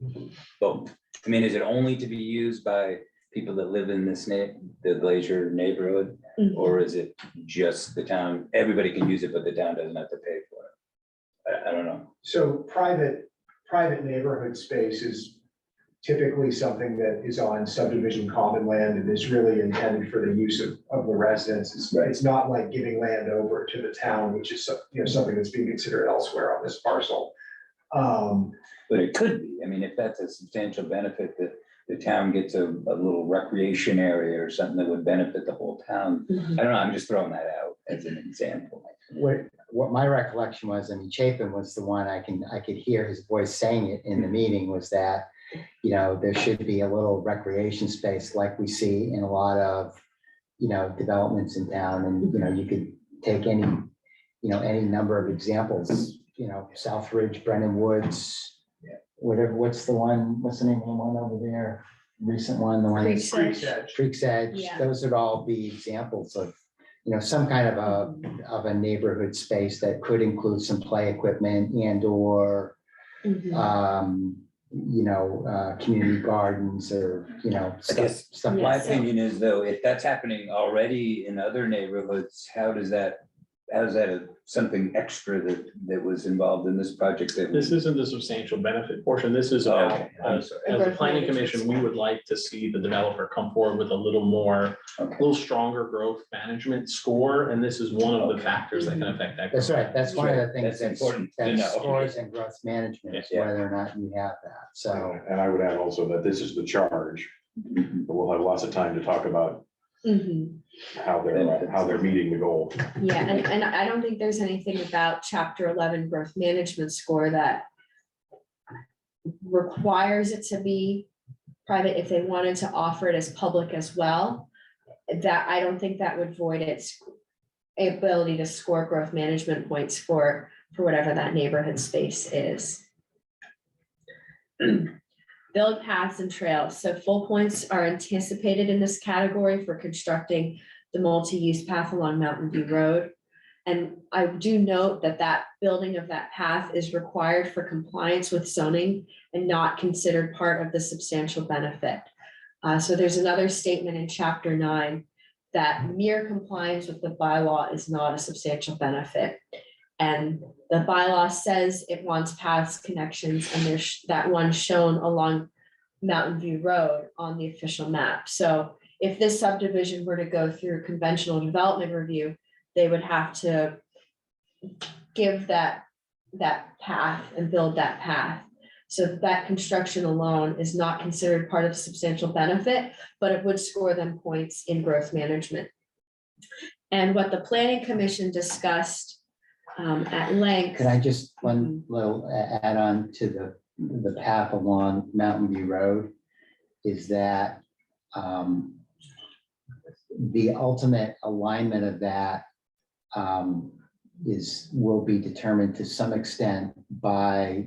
both? I mean, is it only to be used by people that live in this the Glaser neighborhood? Mhm. Or is it just the town, everybody can use it, but the town doesn't have to pay for it? I don't know. So private neighborhood space is typically something that is on subdivision common land and is really intended for the use of the residents. It's not like giving land over to the town, which is, something that's being considered elsewhere on this parcel. But it could be, I mean, if that's a substantial benefit that the town gets a little recreation area or something that would benefit the whole town. Mhm. I don't know, I'm just throwing that out as an example. What my recollection was, I mean, Chapin was the one I could hear his voice saying it in the meeting, was that, there should be a little recreation space like we see in a lot of, developments in town. And, you could take any number of examples, South Ridge, Brennan Woods, whatever, what's the name of the one over there? Recent one, the one. Creek's Creek's Edge. Edge. Creek's Edge, Yeah. those would all be examples of, some kind of a neighborhood space that could include some play equipment and or, Mhm. community gardens or, I stuff, guess stuff my like that. opinion is though, if that's happening already in other neighborhoods, how is that something extra that was involved in this project? This isn't the substantial benefit portion. This is Oh, about, okay. I'm sorry. as a planning commission, we would like to see the developer come forward with a little more, a Okay. little stronger growth management score, and this is one of the Okay. factors that can affect that. That's growth. right. That's one of the things That's that's, important to that know. scores and growth management is Yeah. whether or not you have that. So, And I would add also that this is the charge, but we'll have lots of time to talk about Mhm. how they're meeting the goal. Yeah, and I don't think there's anything about chapter 11 growth management score that requires it to be private if they wanted to offer it as public as well. That, I don't think that would void its ability to score growth management points for whatever that neighborhood space is. Build paths and trails. So full points are anticipated in this category for constructing the multi-use path along Mountain View Road. And I do note that building of that path is required for compliance with zoning and not considered part of the substantial benefit. So there's another statement in chapter 9 that mere compliance with the bylaw is not a substantial benefit. And the bylaw says it wants paths, connections, and there's that one shown along Mountain View Road on the official map. So if this subdivision were to go through conventional development review, they would have to give that path and build that path. So that construction alone is not considered part of substantial benefit, but it would score them points in growth management. And what the planning commission discussed at length. can I just one little add on to the path along Mountain View Road is that the ultimate alignment of that will be determined to some extent by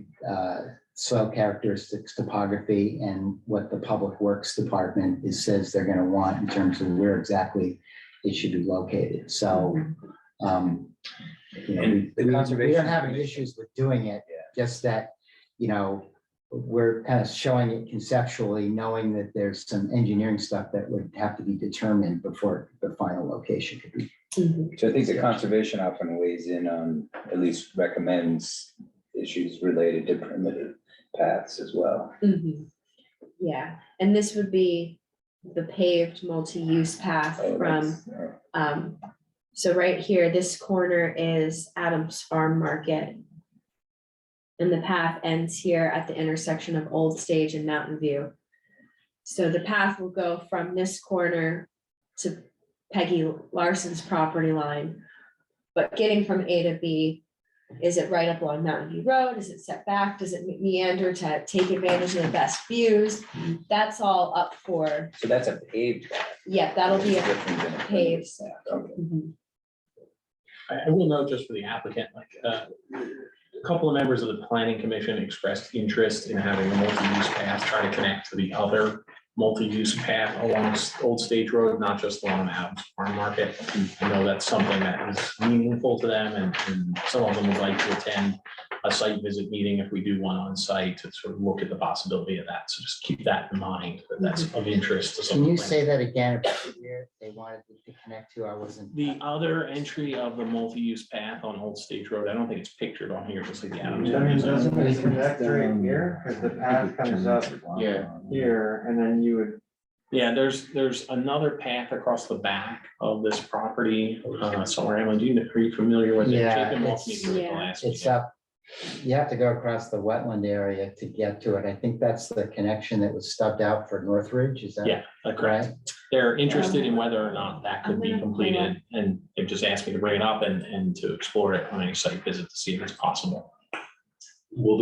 soil characteristics, topography, and what the Public Works Department says they're going to want in terms of where exactly it should be located. So, And the we conservation don't have any commission- issues with doing it, just that, we're kind of showing it conceptually, knowing that there's some engineering stuff that would have to be determined before the final location could be. So I think the conservation often weighs in on, at least recommends issues related to permitted paths as well. Mhm. Yeah, and this would be the paved multi-use path Oh, from, that's- so right here, this corner is Adams Farm Market. And the path ends here at the intersection of Old Stage and Mountain View. So the path will go from this corner to Peggy Larson's property line. But getting from A to B, is it right up along Mountain View Road? Is it set back? Does it meander to take advantage of the best views? That's all up for, So that's a paved path. yeah, that'll be a Different than a paved. path. Okay. Mhm. I will note just for the applicant, a couple of members of the planning commission expressed interest in having a multi-use path try to connect to the other multi-use path along Old Stage Road, not just along Adams Farm Market. I know that's something that is meaningful to them, and some of them would like to attend a site visit meeting if we do one on site to sort of look at the possibility of that. So just keep that in mind, that that's of interest to some. Can you say that again? Where they wanted to connect to? I wasn't. The other entry of the multi-use path on Old Stage Road, I don't think it's pictured on here, just like the Adams. I mean, doesn't it connect right here? Because the path comes up here and then you would. Yeah, there's another path across the back of this property, somewhere. Alan, are you familiar with it? Yeah, Chapin walked me it's- through it the last It's meeting. up, you have to go across the wetland area to get to it. I think that's the connection that was stubbed out for Northridge, is that? Yeah, correct. Right? They're interested in whether or not that could be I'm gonna- completed, and they've just asked me to bring it up and to explore it on a site visit to see if it's possible. Will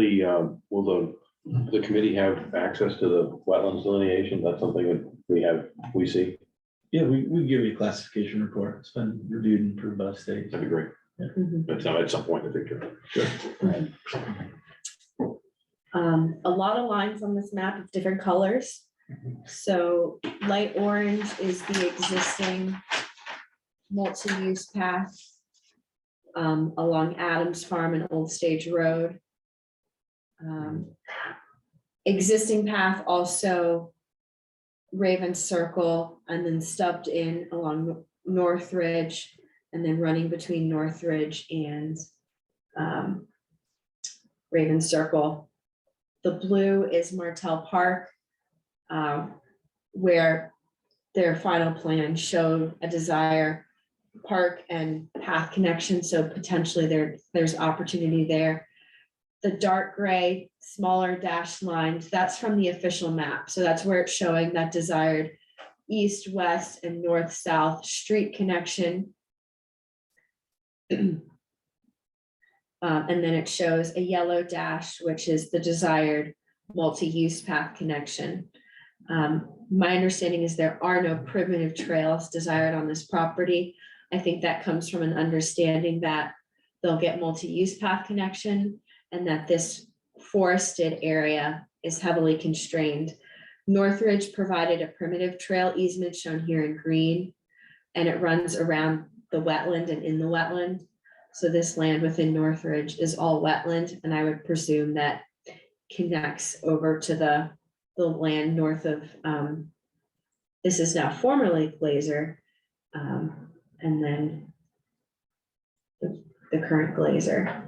the committee have access to the wetlands delineation? That's something that we see. Yeah, we give you a classification report. It's been reviewed and approved by the state. That'd be great. Mhm. But at some point in the future. A lot of lines on this map of different colors. So light orange is the existing multi-use path along Adams Farm and Old Stage Road. Existing path also Raven Circle and then stubbed in along Northridge and then running between Northridge and Raven Circle. The blue is Martell Park, where their final plan showed a desire park and path connection, so potentially there's opportunity there. The dark gray, smaller dashed lines, that's from the official map, so that's where it's showing that desired east, west, and north-south street connection. And then it shows a yellow dash, which is the desired multi-use path connection. My understanding is there are no primitive trails desired on this property. I think that comes from an understanding that they'll get multi-use path connection and that this forested area is heavily constrained. Northridge provided a primitive trail easement shown here in green, and it runs around the wetland and in the wetland. So this land within Northridge is all wetland, and I would presume that connects over to the land north of, this is now formerly Glaser, and then the current Glaser.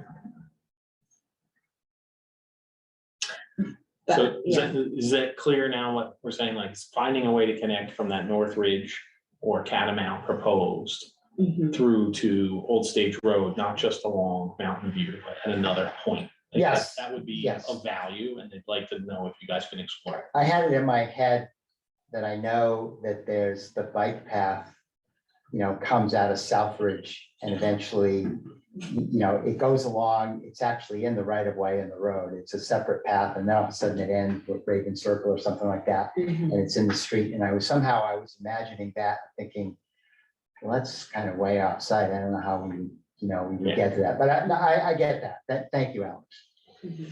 But, So yeah. is that clear now what we're saying, like finding a way to connect from that Northridge or Catamount proposed Mhm. through to Old Stage Road, not just along Mountain View, but at another point? Like Yes, that would be yes. of value, and they'd like to know if you guys can explore it. I had it in my head that I know that there's the bike path, comes out of Southridge and eventually, it goes along, it's actually in the right of way in the road. It's a separate path and then all of a sudden it ends with Raven Circle or something like that. Mhm. And it's in the street. And I was imagining that, thinking, well, that's kind of way outside. I don't know how we would get to that, but I get that. Thank you, Alex. Mhm.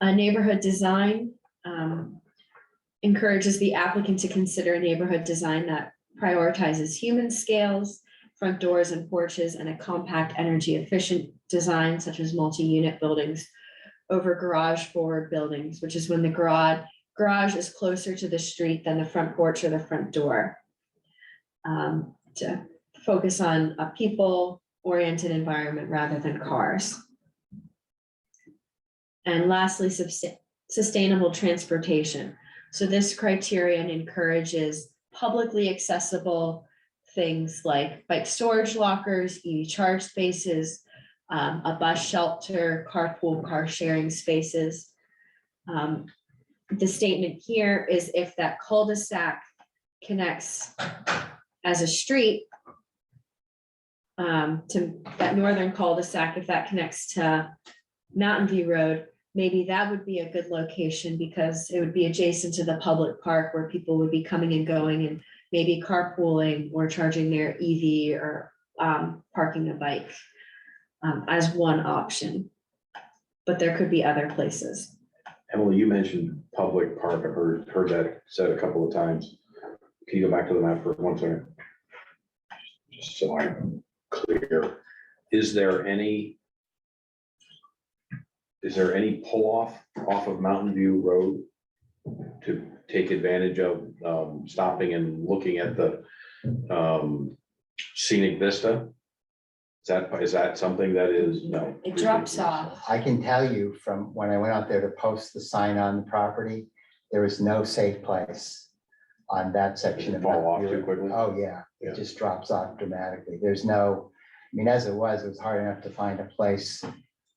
A neighborhood design encourages the applicant to consider a neighborhood design that prioritizes human scales, front doors and porches, and a compact, energy efficient design such as multi-unit buildings over garage forward buildings, which is when the garage is closer to the street than the front porch or the front door. To focus on a people-oriented environment rather than cars. And lastly, sustainable transportation. So this criterion encourages publicly accessible things like bike storage lockers, EV charge spaces, a bus shelter, carpool, car sharing spaces. The statement here is if that cul-de-sac connects as a street to that northern cul-de-sac, if that connects to Mountain View Road, maybe that would be a good location because it would be adjacent to the public park where people would be coming and going and maybe carpooling or charging their EV or parking a bike as one option. But there could be other places. Emily, you mentioned public park. I've heard that said a couple of times. Can you go back to the map for 1 second? Just so I'm clear, is there any pull off of Mountain View Road to take advantage of stopping and looking at the scenic vista? Is that something that is, no? It drops off. I can tell you from when I went out there to post the sign on the property, there is no safe place on that section of. Fall off Mountain too View. quickly? Oh, yeah, Yeah. it just drops off dramatically. There's no, I mean, as it was hard enough to find a place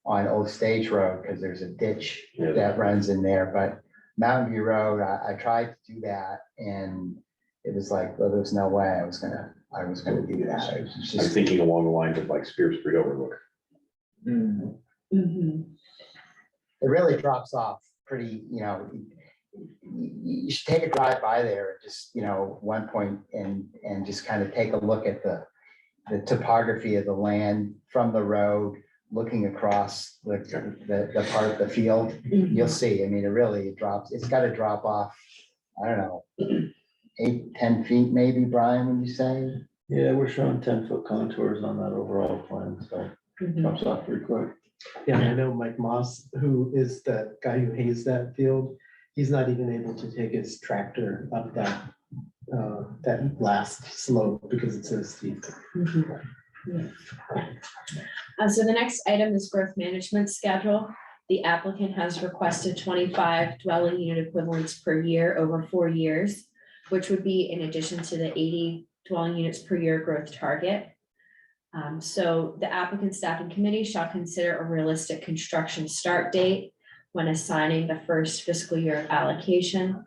on Old Stage Road because there's a ditch Yeah. that runs in there, but Mountain View Road, I tried to do that and it was like, well, there's no way I was gonna do that. It was I'm just, thinking along the lines of like Spear Street Overlook. Mm. Mhm. it really drops off pretty, you should take a drive by there at just, one point and just kind of take a look at the topography of the land from the road, looking across the part of the field, you'll see, I mean, it drops, it's got to drop off, I don't know, 8-10 feet maybe, Brian, would you say? Yeah, we're showing 10-foot contours on that overall plan, so Mhm. drops off pretty quick. Yeah, I know Mike Moss, who is the guy who hayes that field. He's not even able to take his tractor up that last slope because it's so steep. Mhm. Yeah. So the next item is growth management schedule. The applicant has requested 25 dwelling unit equivalents per year over 4 years, which would be in addition to the 80 dwelling units per year growth target. So the applicant staff and committee shall consider a realistic construction start date when assigning the first fiscal year of allocation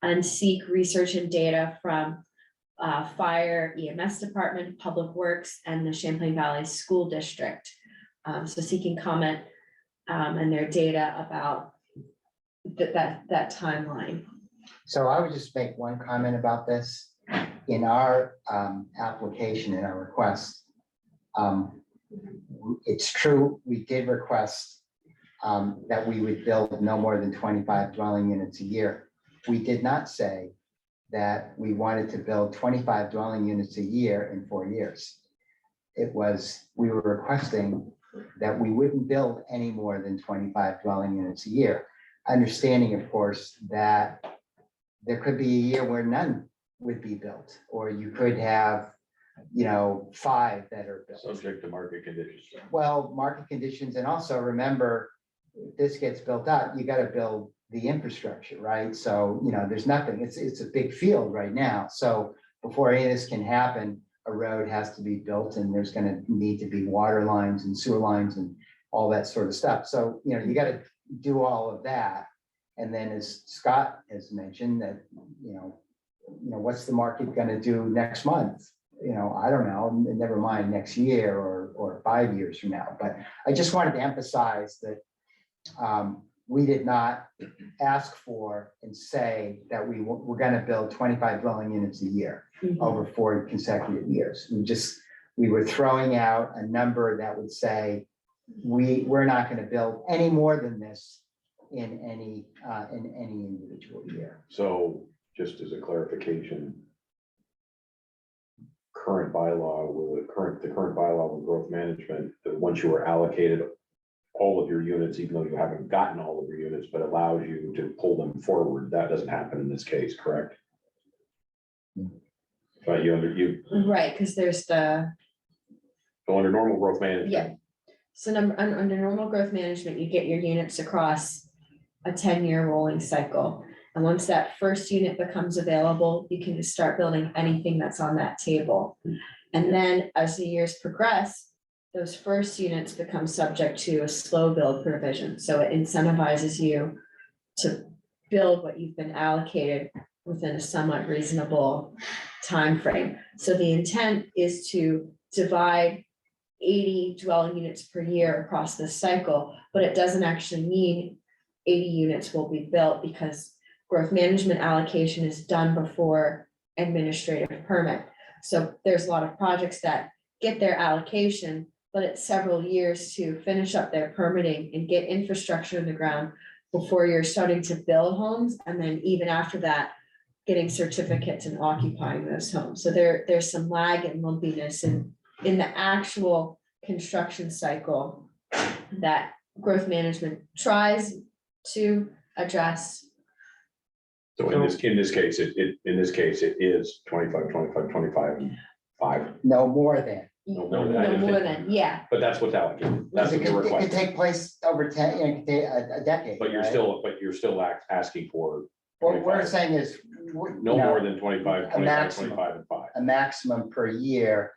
and seek research and data from fire, EMS department, public works, and the Champlain Valley School District. So seeking comment and their data about that timeline. So I would just make one comment about this. In our application, in our request, it's true, we did request that we would build no more than 25 dwelling units a year. We did not say that we wanted to build 25 dwelling units a year in 4 years. It was, we were requesting that we wouldn't build any more than 25 dwelling units a year. Understanding, of course, that there could be a year where none would be built, or you could have, 5 that are built. Subject to market conditions. Well, market conditions, and also remember, if this gets built out, you gotta build the infrastructure, right? So, there's nothing, it's a big field right now. So before any of this can happen, a road has to be built and there's gonna need to be water lines and sewer lines and all that sort of stuff. So, you gotta do all of that. And then as Scott has mentioned that, what's the market gonna do next month? I don't know, never mind next year or 5 years from now. But I just wanted to emphasize that we did not ask for and say that we're gonna build 25 dwelling units a year over 4 consecutive years. We were throwing out a number that would say, we're not gonna build any more than this in any individual year. So just as a clarification, current bylaw with the current bylaw with growth management, that once you are allocated all of your units, even though you haven't gotten all of your units, but allows you to pull them forward, that doesn't happen in this case, correct? But you Right, because there's the, go under normal growth management. yeah. So under normal growth management, you get your units across a 10-year rolling cycle. And once that first unit becomes available, you can just start building anything that's on that table. And then as the years progress, those first units become subject to a slow build provision. So it incentivizes you to build what you've been allocated within a somewhat reasonable time frame. So the intent is to divide 80 dwelling units per year across this cycle, but it doesn't actually mean 80 units will be built because growth management allocation is done before administrative permit. So there's a lot of projects that get their allocation, but it's several years to finish up their permitting and get infrastructure in the ground before you're starting to build homes. And then even after that, getting certificates and occupying those homes. So there's some lag and lumpiness in the actual construction cycle that growth management tries to address. So in this case, it is 25, 25, 25, 5. No more than. No No more than. more than, yeah, But that's what's allocated. That's what It you're could requesting. take place over 10, it could take a decade. But you're right? still asking for What we're 25. saying is. no more than 25, a 25, maximum. 25, and 5. A maximum per year.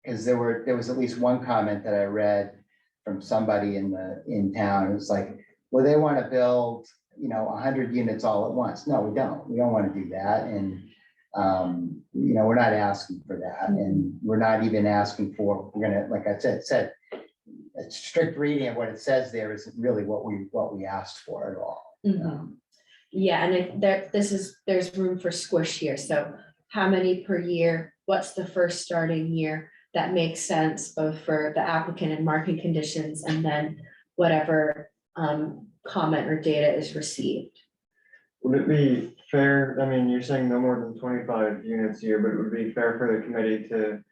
Because there was at least one comment that I read from somebody in town. It was like, well, they want to build, 100 units all at once. No, we don't. We don't want to do that. And, we're not asking for that. And we're not even asking for, we're gonna, like I said, a strict reading of what it says there isn't really what we asked for at all. Mhm. Yeah, and there's room for squish here, so how many per year, what's the first starting year? That makes sense both for the applicant and market conditions, and then whatever comment or data is received. Would it be fair, I mean, you're saying no more than 25 units a year, but it would be fair for the committee to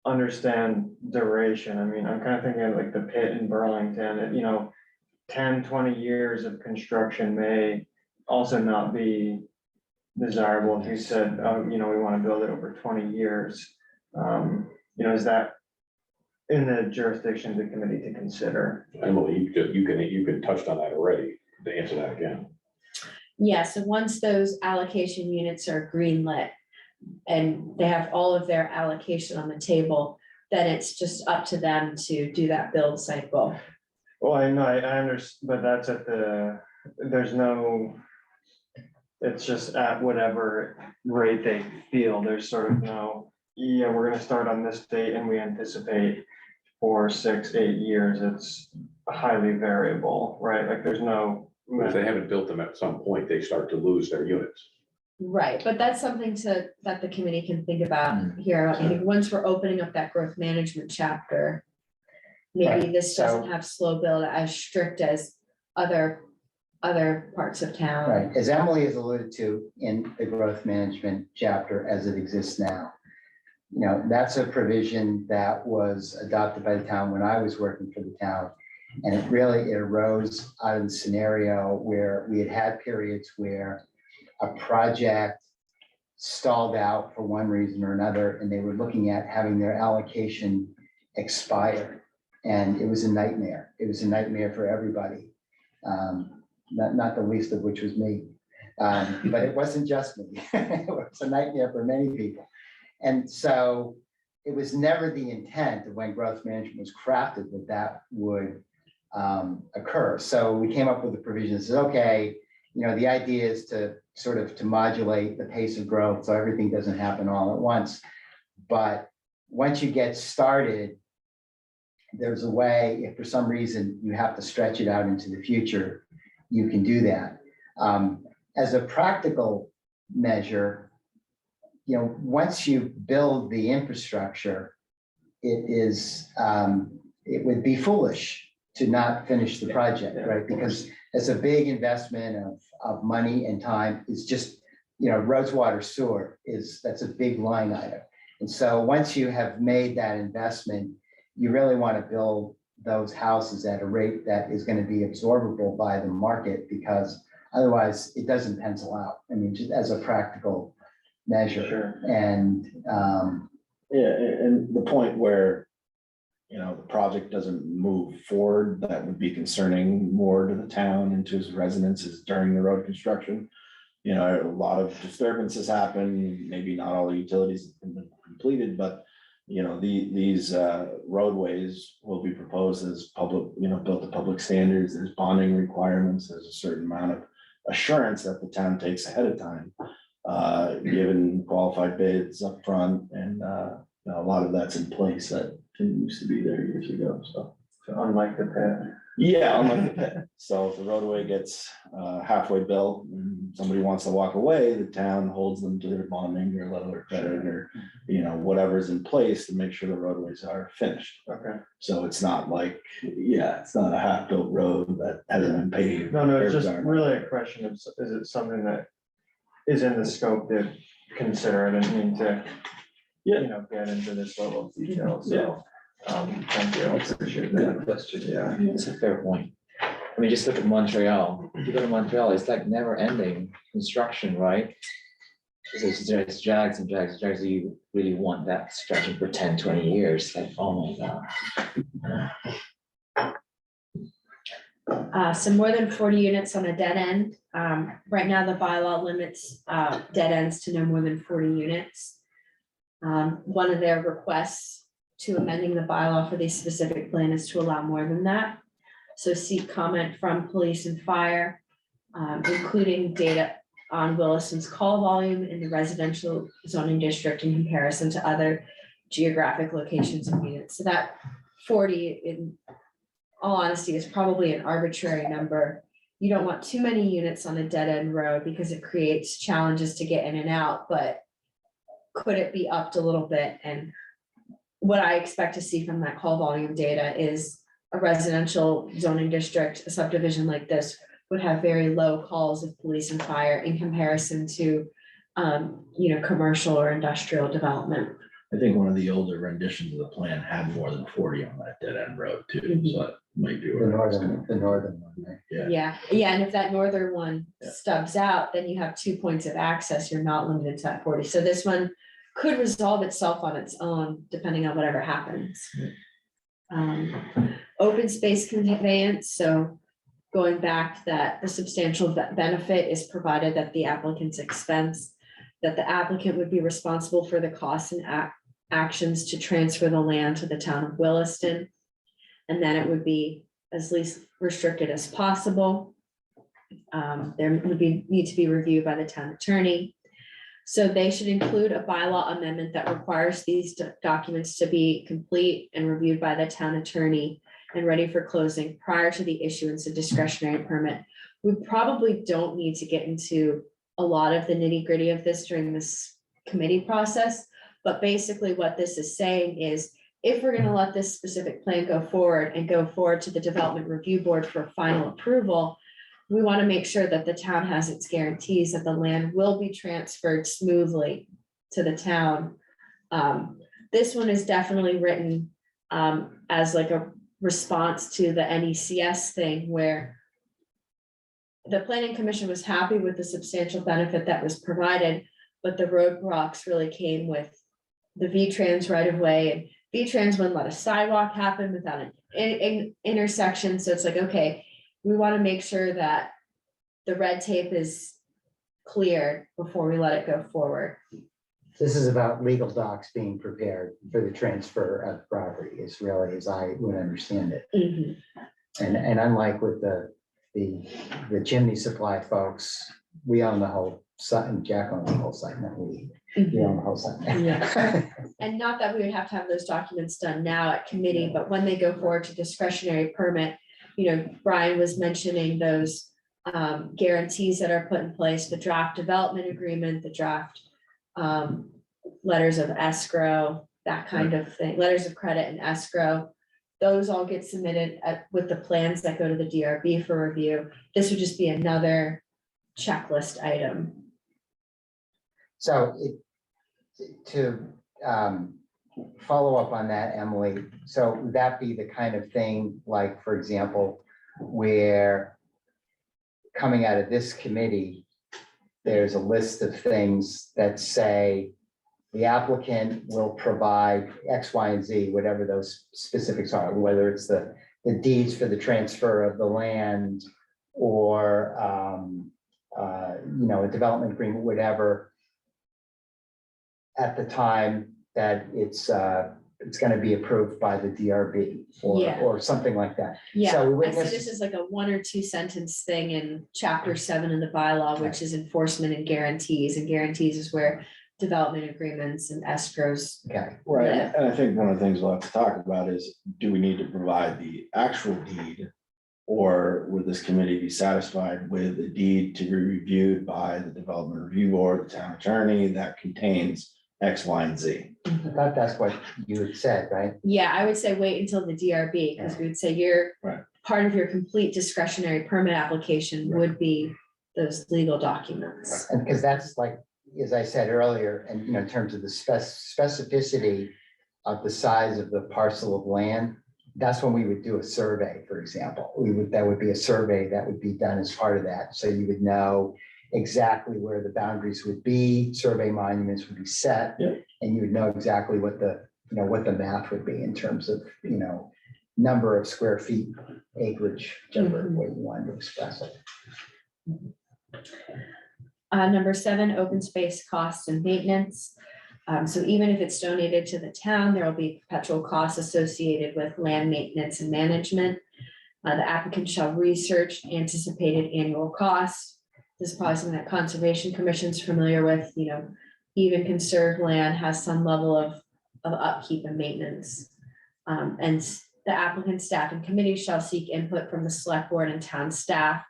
understand duration? I mean, I'm kind of thinking of like the pit in Burlington, 10, 20 years of construction may also not be desirable. If you said, we want to build it over 20 years, is that in the jurisdiction of the committee to consider? Emily, you can touched on that already to answer that again. Yeah, so once those allocation units are greenlit and they have all of their allocation on the table, then it's just up to them to do that build cycle. Well, I know, I understand, but that's it's just at whatever rate they feel. There's sort of no, we're gonna start on this date and we anticipate 4, 6, 8 years. It's highly variable, right? Like there's no. If they haven't built them at some point, they start to lose their units. Right, but that's something that the committee can think about here. I think once we're opening up that growth management chapter, maybe Right, this doesn't have slow build as strict as other parts of town. Right, as Emily has alluded to in the growth management chapter as it exists now. That's a provision that was adopted by the town when I was working for the town. And it arose out of the scenario where we had periods where a project stalled out for one reason or another, and they were looking at having their allocation expire. And it was a nightmare. It was a nightmare for everybody. Not the least of which was me. But it wasn't just me. It was a nightmare for many people. And so it was never the intent of when growth management was crafted that would occur. So we came up with the provision that says, okay, the idea is to modulate the pace of growth so everything doesn't happen all at once. But once you get started, there's a way, if for some reason you have to stretch it out into the future, you can do that. As a practical measure, once you build the infrastructure, it would be foolish to not finish the project, right? Because it's a big investment of money and time. It's just, roads, water, sewer that's a big line item. And so once you have made that investment, you really want to build those houses at a rate that is going to be absorbable by the market, because otherwise it doesn't pencil out. I mean, just as a practical measure. Sure. And and the point where, the project doesn't move forward, that would be concerning more to the town and to its residents is during the road construction. A lot of disturbances happen, maybe not all the utilities have been completed, but these roadways will be proposed as public, built to public standards. There's bonding requirements. There's a certain amount of assurance that the town takes ahead of time, given qualified bids up front, and a lot of that's in place that didn't used to be there years ago. So unlike the pit. Yeah, unlike the pit. So if the roadway gets halfway built and somebody wants to walk away, the town holds them to their bonding or letter of credit or, whatever's in place to make sure the roadways are finished. Okay, So it's not like, it's not a half-built road that hasn't been paved. no, it's just Curbs aren't- really a question of, is it something that is in the scope to consider? I didn't mean to, get into this level of detail, so, thank you, I appreciate that. Good question. Yeah. It's a fair point. I mean, just look at Montreal. If you go to Montreal, it's like never ending construction, right? It's drags and drags and drags. You really want that stretching for 10, 20 years, like, oh my God. So more than 40 units on a dead end. Right now, the bylaw limits dead ends to no more than 40 units. One of their requests to amending the bylaw for this specific plan is to allow more than that. So seek comment from police and fire, including data on Williston's call volume in the residential zoning district in comparison to other geographic locations and units. So that 40, in all honesty, is probably an arbitrary number. You don't want too many units on a dead end road because it creates challenges to get in and out, but could it be upped a little bit? And what I expect to see from that call volume data is a residential zoning district, a subdivision like this would have very low calls of police and fire in comparison to, commercial or industrial development. I think one of the older renditions of the plan had more than 40 on that dead end road too, so it might be. The northern one, right? Yeah. Yeah, and if that northern one Yeah. stubs out, then you have 2 points of access. You're not limited to that 40. So this one could resolve itself on its own, depending on whatever happens. Open space conveyance, so going back that the substantial benefit is provided at the applicant's expense, that the applicant would be responsible for the costs and actions to transfer the land to the town of Williston. And then it would be as least restricted as possible. There would need to be reviewed by the town attorney. So they should include a bylaw amendment that requires these documents to be complete and reviewed by the town attorney and ready for closing prior to the issuance of discretionary permit. We probably don't need to get into a lot of the nitty gritty of this during this committee process, but basically what this is saying is if we're gonna let this specific plan go forward and go forward to the development review board for final approval, we want to make sure that the town has its guarantees that the land will be transferred smoothly to the town. This one is definitely written as like a response to the NECS thing where the planning commission was happy with the substantial benefit that was provided, but the roadblocks really came with the V-Trans right of way, and V-Trans wouldn't let a sidewalk happen without an intersection. So it's like, okay, we want to make sure that the red tape is cleared before we let it go forward. This is about legal docs being prepared for the transfer of property, is really, as I would understand it. Mhm. And unlike with the chimney supply folks, we own the whole site, and Jack owns the whole site, not we own the whole site. Yeah. And not that we would have to have those documents done now at committee, but when they go forward to discretionary permit, Brian was mentioning those guarantees that are put in place, the draft development agreement, the draft letters of escrow, that kind of thing, letters of credit and escrow. Those all get submitted with the plans that go to the DRB for review. This would just be another checklist item. So to follow up on that, Emily, so would that be the kind of thing, like, for example, where coming out of this committee, there's a list of things that say the applicant will provide X, Y, and Z, whatever those specifics are, whether it's the deeds for the transfer of the land or, a development agreement, whatever, at the time that it's going to be approved by the DRB Yeah. or something like that. Yeah, So we I witnessed- see this is like a 1 or 2 sentence thing in chapter 7 in the bylaw, which is enforcement and guarantees. And guarantees is where development agreements and escrows. Okay, Right, Yeah. and I think one of the things we'll have to talk about is, do we need to provide the actual deed Or would this committee be satisfied with a deed to be reviewed by the Development Review Board, the town attorney, that contains X, Y, and Z? I thought that's what you had said, right? Yeah, I would say wait until the DRB, because we would say your Right. part of your complete discretionary permit application would be those legal documents. And because that's like, as I said earlier, and in terms of the specificity of the size of the parcel of land, that's when we would do a survey, for example. That would be a survey that would be done as part of that. So you would know exactly where the boundaries would be, survey monuments would be set. Yeah. And you would know exactly what the math would be in terms of, number of square feet, acreage, whichever way you wanted to express it. Number 7, open space costs and maintenance. So even if it's donated to the town, there will be perpetual costs associated with land maintenance and management. The applicant shall research anticipated annual costs. This is probably something that Conservation Commission's familiar with, even conserved land has some level of upkeep and maintenance. And the applicant, staff, and committee shall seek input from the select board and town staff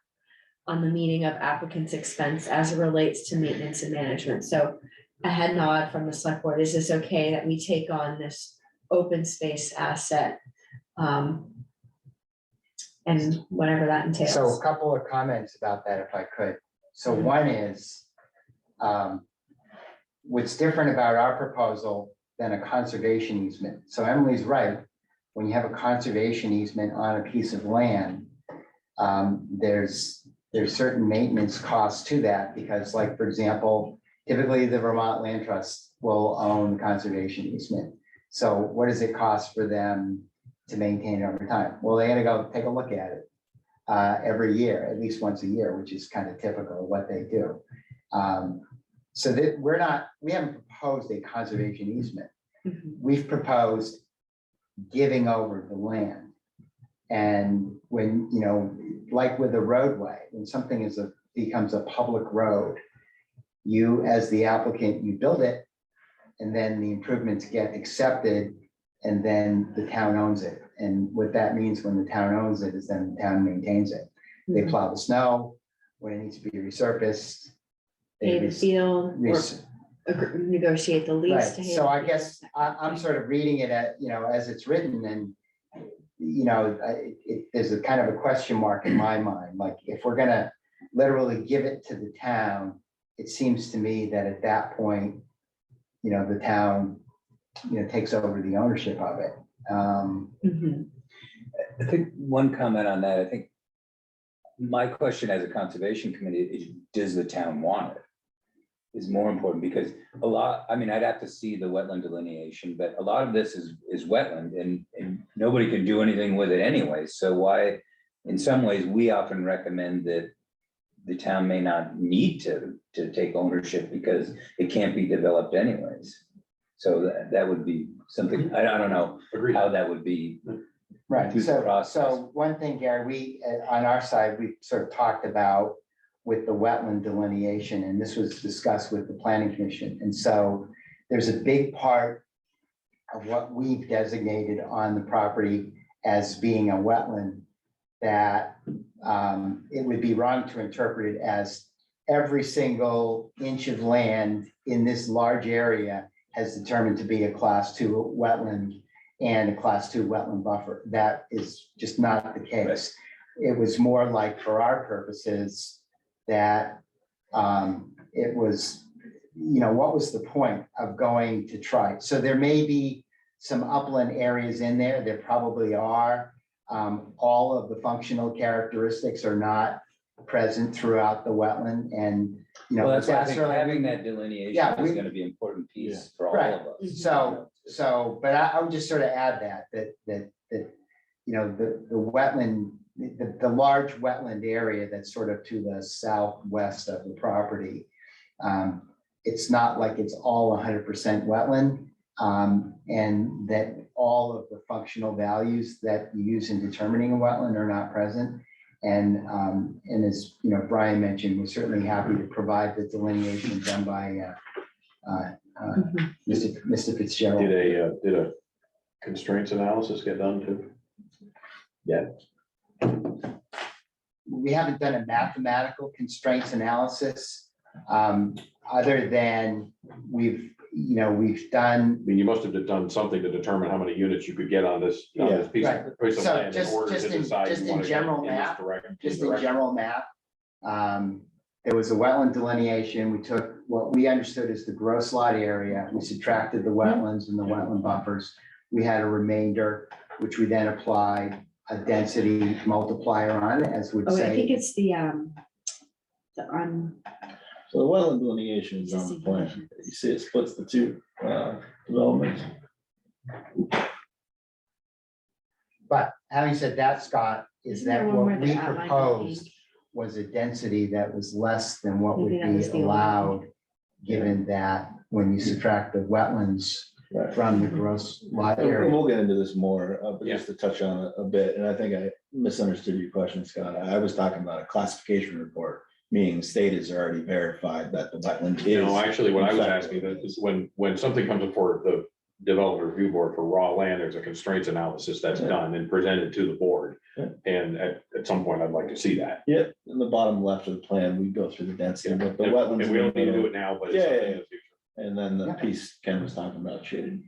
on the meeting of applicant's expense as it relates to maintenance and management. So a head nod from the select board, is this okay that we take on this open space asset? And whatever that entails. So a couple of comments about that, if I could. So one is, what's different about our proposal than a conservation easement. So Emily's right. When you have a conservation easement on a piece of land, there's certain maintenance costs to that, because, like, for example, typically the Vermont Land Trust will own the conservation easement. So what does it cost for them to maintain it over time? Well, they gotta go take a look at it every year, at least once a year, which is kind of typical of what they do. So that we haven't proposed a conservation easement. We've proposed giving over the land. And when, like with a roadway, when something becomes a public road, you, as the applicant, you build it, and then the improvements get accepted, and then the town owns it. And what that means when the town owns it is then the town maintains it. They plow the snow when it needs to be resurfaced. Pay the field, or negotiate the lease. Right, to so have I guess I'm sort of reading it as it's written, and there's a kind of a question mark in my mind. Like, if we're gonna literally give it to the town, it seems to me that at that point, the town, takes over the ownership of it. I think one comment on that, I think my question as a conservation committee is, does the town want it? Is more important, because I'd have to see the wetland delineation, but a lot of this is wetland, and nobody can do anything with it anyway. So why, in some ways, we often recommend that the town may not need to take ownership because it can't be developed anyways. So that would be something, I don't know how that would be. Right, through the process. so one thing, Gary, we, on our side, we sort of talked about with the wetland delineation, and this was discussed with the planning commission. And so there's a big part of what we've designated on the property as being a wetland that it would be wrong to interpret it as every single inch of land in this large area has determined to be a class 2 wetland and a class 2 wetland buffer. That is just not the case. It was more like, for our purposes, that it was, what was the point of going to try? So there may be some upland areas in there. There probably are. All of the functional characteristics are not present throughout the wetland, and Well, that's why I think really- having that delineation Yeah, is gonna be an important piece for all Right. of us. But I would just sort of add that the wetland, the large wetland area that's sort of to the southwest of the property, it's not like it's all 100% wetland, and that all of the functional values that you use in determining a wetland are not present. And as Brian mentioned, we're certainly happy to provide the delineation done by Mr. Fitzgerald. Did a constraints analysis get done too? Yeah. we haven't done a mathematical constraints analysis. Other than we've done. I mean, you must have done something to determine how many units you could get on this piece Right. of So land in just- order just to in- decide. just you in wanna go general this math, direction. Just in general math. There was a wetland delineation. We took what we understood as the gross lot area. We subtracted the wetlands and the wetland buffers. We had a remainder, which we then applied a density multiplier on, as would Oh, I think say. it's the So the wetland delineation is on the plan. You see it splits the two developments. But having said that, Scott, is Isn't there that one what where we the outline in proposed pink? was a density that was less than what would Maybe that was be the old one. allowed, given that when you subtract the wetlands Right. from the gross lot And area. we'll get into this more, but just to touch on it a bit, and I think I misunderstood your question, Scott. I was talking about a classification report, meaning the state has already verified that the wetland is. No, actually, what I was in fact, asking is when something comes before the developer review board for raw land, there's a constraints analysis that's Yeah. done and presented to the board. Yeah. And at some point, I'd like to see that. Yeah, in the bottom left of the plan, we go through the density, but the And wetlands. and we don't need to do middle, it now, but it's Yeah, something yeah, in the future. And then the Yeah. piece Ken was talking about shaded.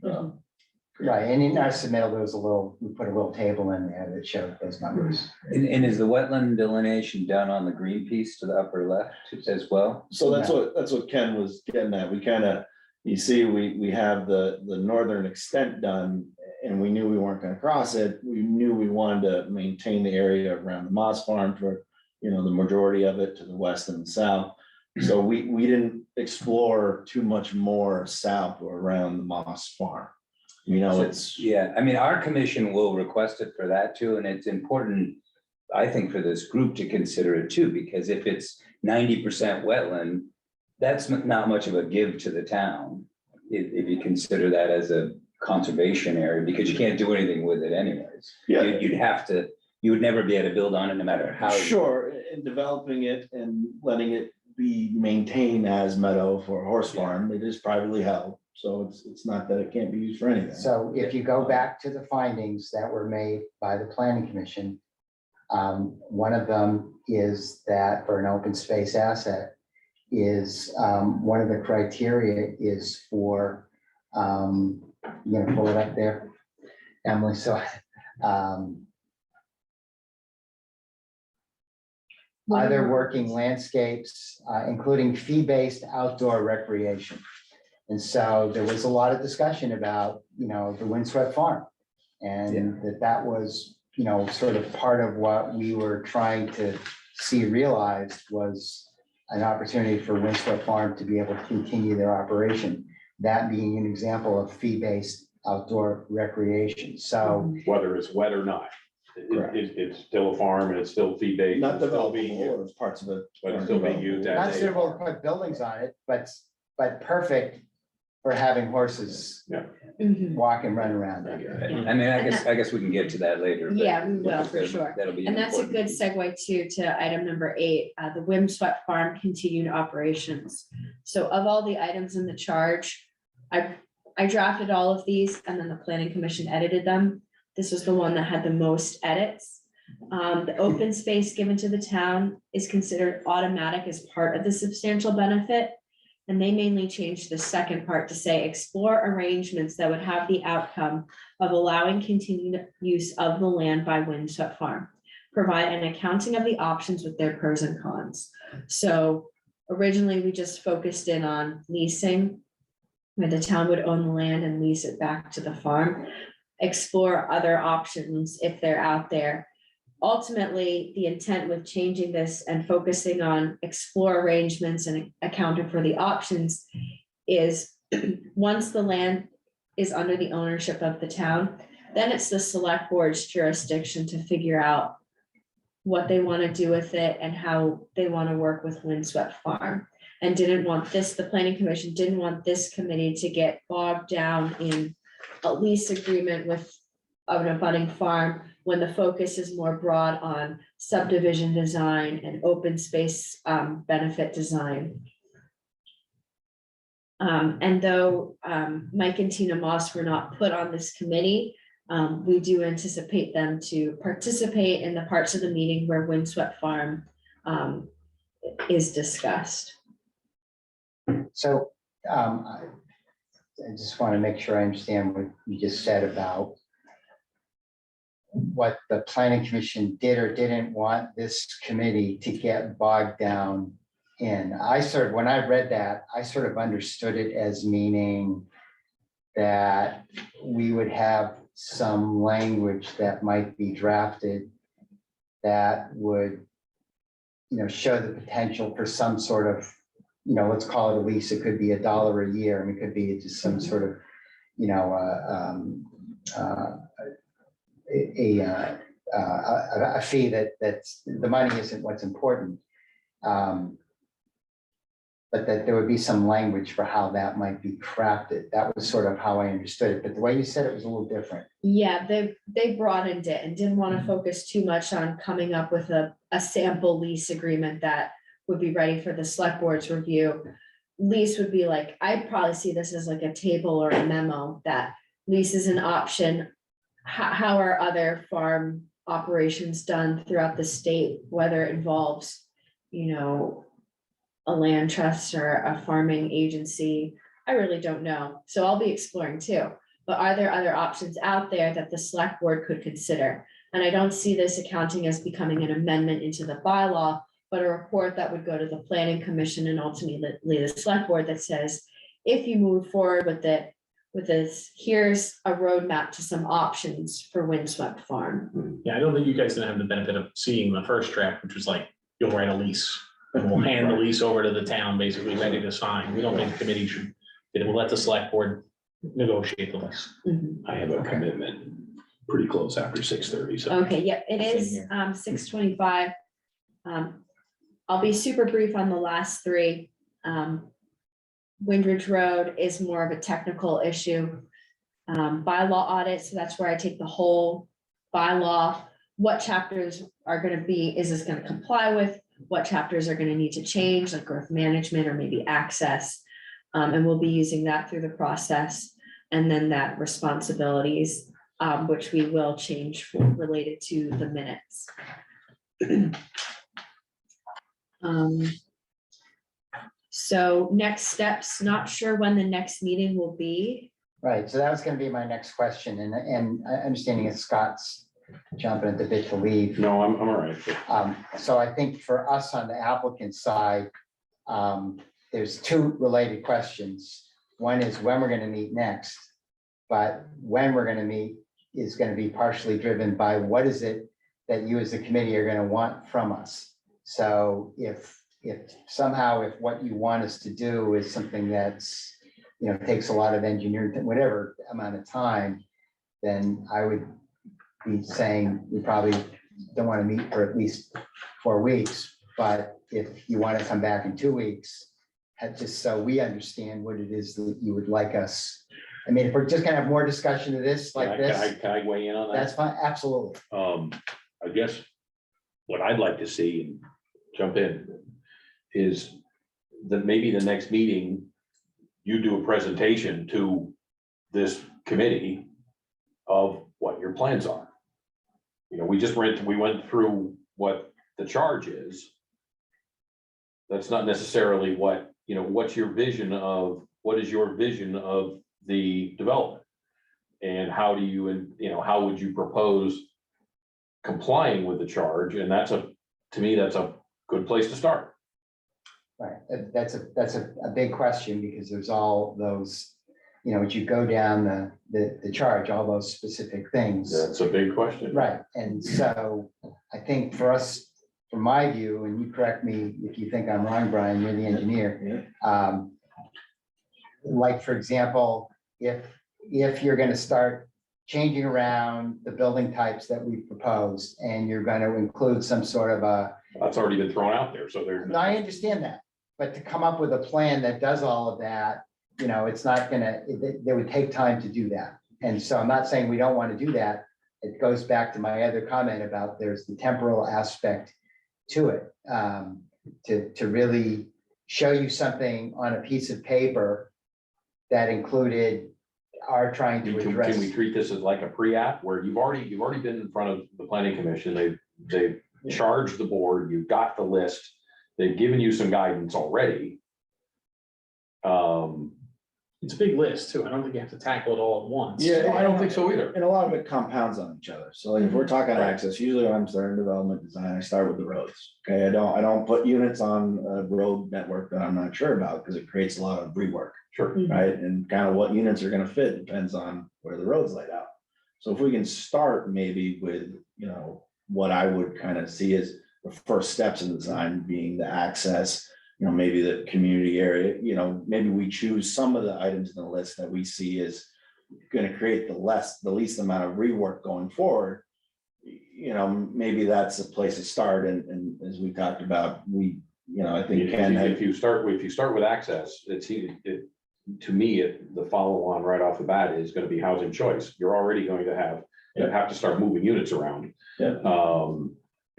Right, and in our submittal, there was we put a little table in there that showed those numbers. And is the wetland delineation done on the green piece to the upper left as well? So that's what Ken was getting at. We kind of, you see, we have the northern extent done, and we knew we weren't gonna cross it. We knew we wanted to maintain the area around the Moss Farm for, the majority of it to the west and the south. So we didn't explore too much more south or around the Moss Farm. It's. Yeah, I mean, our commission will request it for that too, and it's important, I think, for this group to consider it too, because if it's 90% wetland, that's not much of a give to the town. If you consider that as a conservation area, because you can't do anything with it anyways. Yeah. You would never be able to build on it no matter how. Sure, in developing it and letting it be maintained as meadow for a horse farm, it is privately held. So it's not that it can't be used for anything. So if you go back to the findings that were made by the planning commission, one of them is that for an open space asset is, one of the criteria is for, you gonna pull it up there, Emily, so, other working landscapes, including fee-based outdoor recreation. And so there was a lot of discussion about, the windswept farm. And that was, sort of part of what we were trying to see realized was an opportunity for windswept farm to be able to continue their operation. That being an example of fee-based outdoor recreation. So, Whether it's wet or not, it's still a farm and it's still fee-based. Not it's still developable, being used, or parts of it. But it's still being used not as a suitable to farm. put buildings on it, but perfect for having horses Mhm. walk and run around it. I mean, I guess we can get to that later. but Yeah, we will, for sure. That'll be. an And that's a important good segue to item number 8, the windswept farm continued operations. So of all the items in the charge, I drafted all of these and then the planning commission edited them. This was the one that had the most edits. The open space given to the town is considered automatic as part of the substantial benefit. And they mainly changed the second part to say, explore arrangements that would have the outcome of allowing continued use of the land by windswept farm. Provide an accounting of the options with their pros and cons. So originally, we just focused in on leasing, where the town would own the land and lease it back to the farm. Explore other options if they're out there. Ultimately, the intent with changing this and focusing on explore arrangements and accounting for the options is once the land is under the ownership of the town, then it's the select board's jurisdiction to figure out what they want to do with it and how they want to work with windswept farm. And the planning commission didn't want this committee to get bogged down in a lease agreement with an abutting farm when the focus is more broad on subdivision design and open space benefit design. And though Mike and Tina Moss were not put on this committee, We do anticipate them to participate in the parts of the meeting where Windswept Farm is discussed. So I just want to make sure I understand what you just said about what the planning commission did or didn't want this committee to get bogged down in. When I read that, I sort of understood it as meaning that we would have some language that might be drafted that would, show the potential for some sort of, let's call it a lease. It could be $1 a year, and it could be just some sort of, a fee that's the money isn't what's important. But that there would be some language for how that might be crafted. That was sort of how I understood it, but the way you said it was a little different. Yeah, they broadened it and didn't want to focus too much on coming up with a sample lease agreement that would be ready for the select board's review. Lease would be like, I'd probably see this as like a table or a memo that lease is an option. How are other farm operations done throughout the state, whether it involves, a land trust or a farming agency? I really don't know. So I'll be exploring too. But are there other options out there that the select board could consider? And I don't see this accounting as becoming an amendment into the bylaw, but a report that would go to the planning commission and ultimately the select board that says, if you move forward with this, here's a roadmap to some options for Windswept Farm. Yeah, I don't think you guys didn't have the benefit of seeing the first draft, which was like, you'll write a lease. And we'll hand the lease over to the town, basically ready to sign. We don't think the committee should, it will let the select board negotiate the lease. I have a commitment pretty close after 6:30, so. Okay, yep, it is 6:25. I'll be super brief on the last three. Windridge Road is more of a technical issue. Bylaw audit, so that's where I take the whole bylaw. What chapters are gonna be, is this gonna comply with? What chapters are gonna need to change, like growth management or maybe access? And we'll be using that through the process. And then that responsibilities, which we will change for related to the minutes. So next steps, not sure when the next meeting will be. Right, so that was gonna be my next question, and understanding that Scott's jumping at the bit to leave. No, I'm all right. So I think for us on the applicant side, there's two related questions. One is when we're gonna meet next, but when we're gonna meet is gonna be partially driven by what is it that you as a committee are gonna want from us. So if somehow, if what you want us to do is something that's, takes a lot of engineering, whatever amount of time, then I would be saying we probably don't want to meet for at least 4 weeks. But if you want to come back in 2 weeks, just so we understand what it is that you would like us. I mean, if we're just gonna have more discussion of this like this, Can I weigh in on that? that's fine, absolutely. I guess what I'd like to see, and jump in, is that maybe the next meeting, you do a presentation to this committee of what your plans are. We went through what the charge is. That's not necessarily what, what's your vision of, what is your vision of the development? And how do you, how would you propose complying with the charge? And to me, that's a good place to start. Right, that's a big question, because there's all those, as you go down the charge, all those specific things. That's a big question. Right, and so I think for us, from my view, and you correct me if you think I'm wrong, Brian, you're the engineer. Like, for example, if you're gonna start changing around the building types that we proposed, and you're gonna include some sort of a. That's already been thrown out there, so there's. I understand that, but to come up with a plan that does all of that, it's not gonna, it would take time to do that. And so I'm not saying we don't want to do that. It goes back to my other comment about there's the temporal aspect to it. To really show you something on a piece of paper that included are trying to Can address. we treat this as like a pre-app where you've already been in front of the planning commission, they've charged the board, you've got the list, they've given you some guidance already. It's a big list too. I don't think you have to tackle it all at once. Yeah, I don't think so either. And a lot of it compounds on each other. So like if we're talking access, usually when I'm starting development design, I start with the roads. Okay, I don't put units on a road network that I'm not sure about because it creates a lot of rework, Sure. right? And kind of what units are gonna fit depends on where the road's laid out. So if we can start maybe with, you know, what I would kind of see as the first steps in design being the access, you know, maybe the community area, you know, maybe we choose some of the items in the list that we see as gonna create the least amount of rework going forward. You know, maybe that's a place to start, and as we talked about, we, you know, I think Ken had. If you start with access, to me, the follow on right off the bat is gonna be housing choice. You're already going to have to start moving units around. Yeah.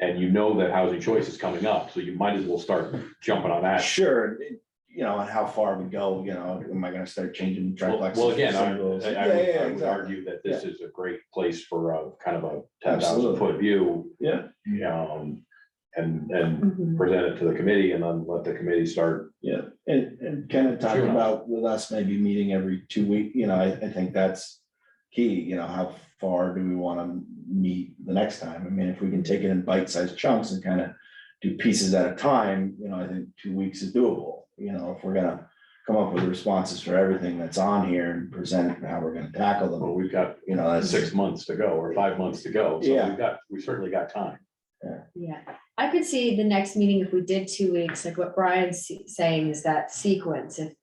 And you know that housing choice is coming up, so you might as well start jumping on that. Sure, you know, and how far we go, you know, am I gonna start changing triplexes? Well, again, I singles? would Exactly. argue that this is a great place for a kind of a 10,000 Absolutely. foot view. Yeah. And Mhm. present it to the committee and then let the committee start. Yeah, and kind of talk Sure. about with us maybe meeting every 2 weeks, you know, I think that's key, you know, how far do we want to meet the next time? I mean, if we can take it in bite-sized chunks and kind of do pieces at a time, you know, I think 2 weeks is doable. You know, if we're gonna come up with responses for everything that's on here and present how we're gonna tackle Well, them, we've got, you know, that's 6 months to go or 5 months to go, so Yeah. we certainly got time. Yeah, I could see the next meeting if we did 2 weeks, like what Brian's saying is that sequence, if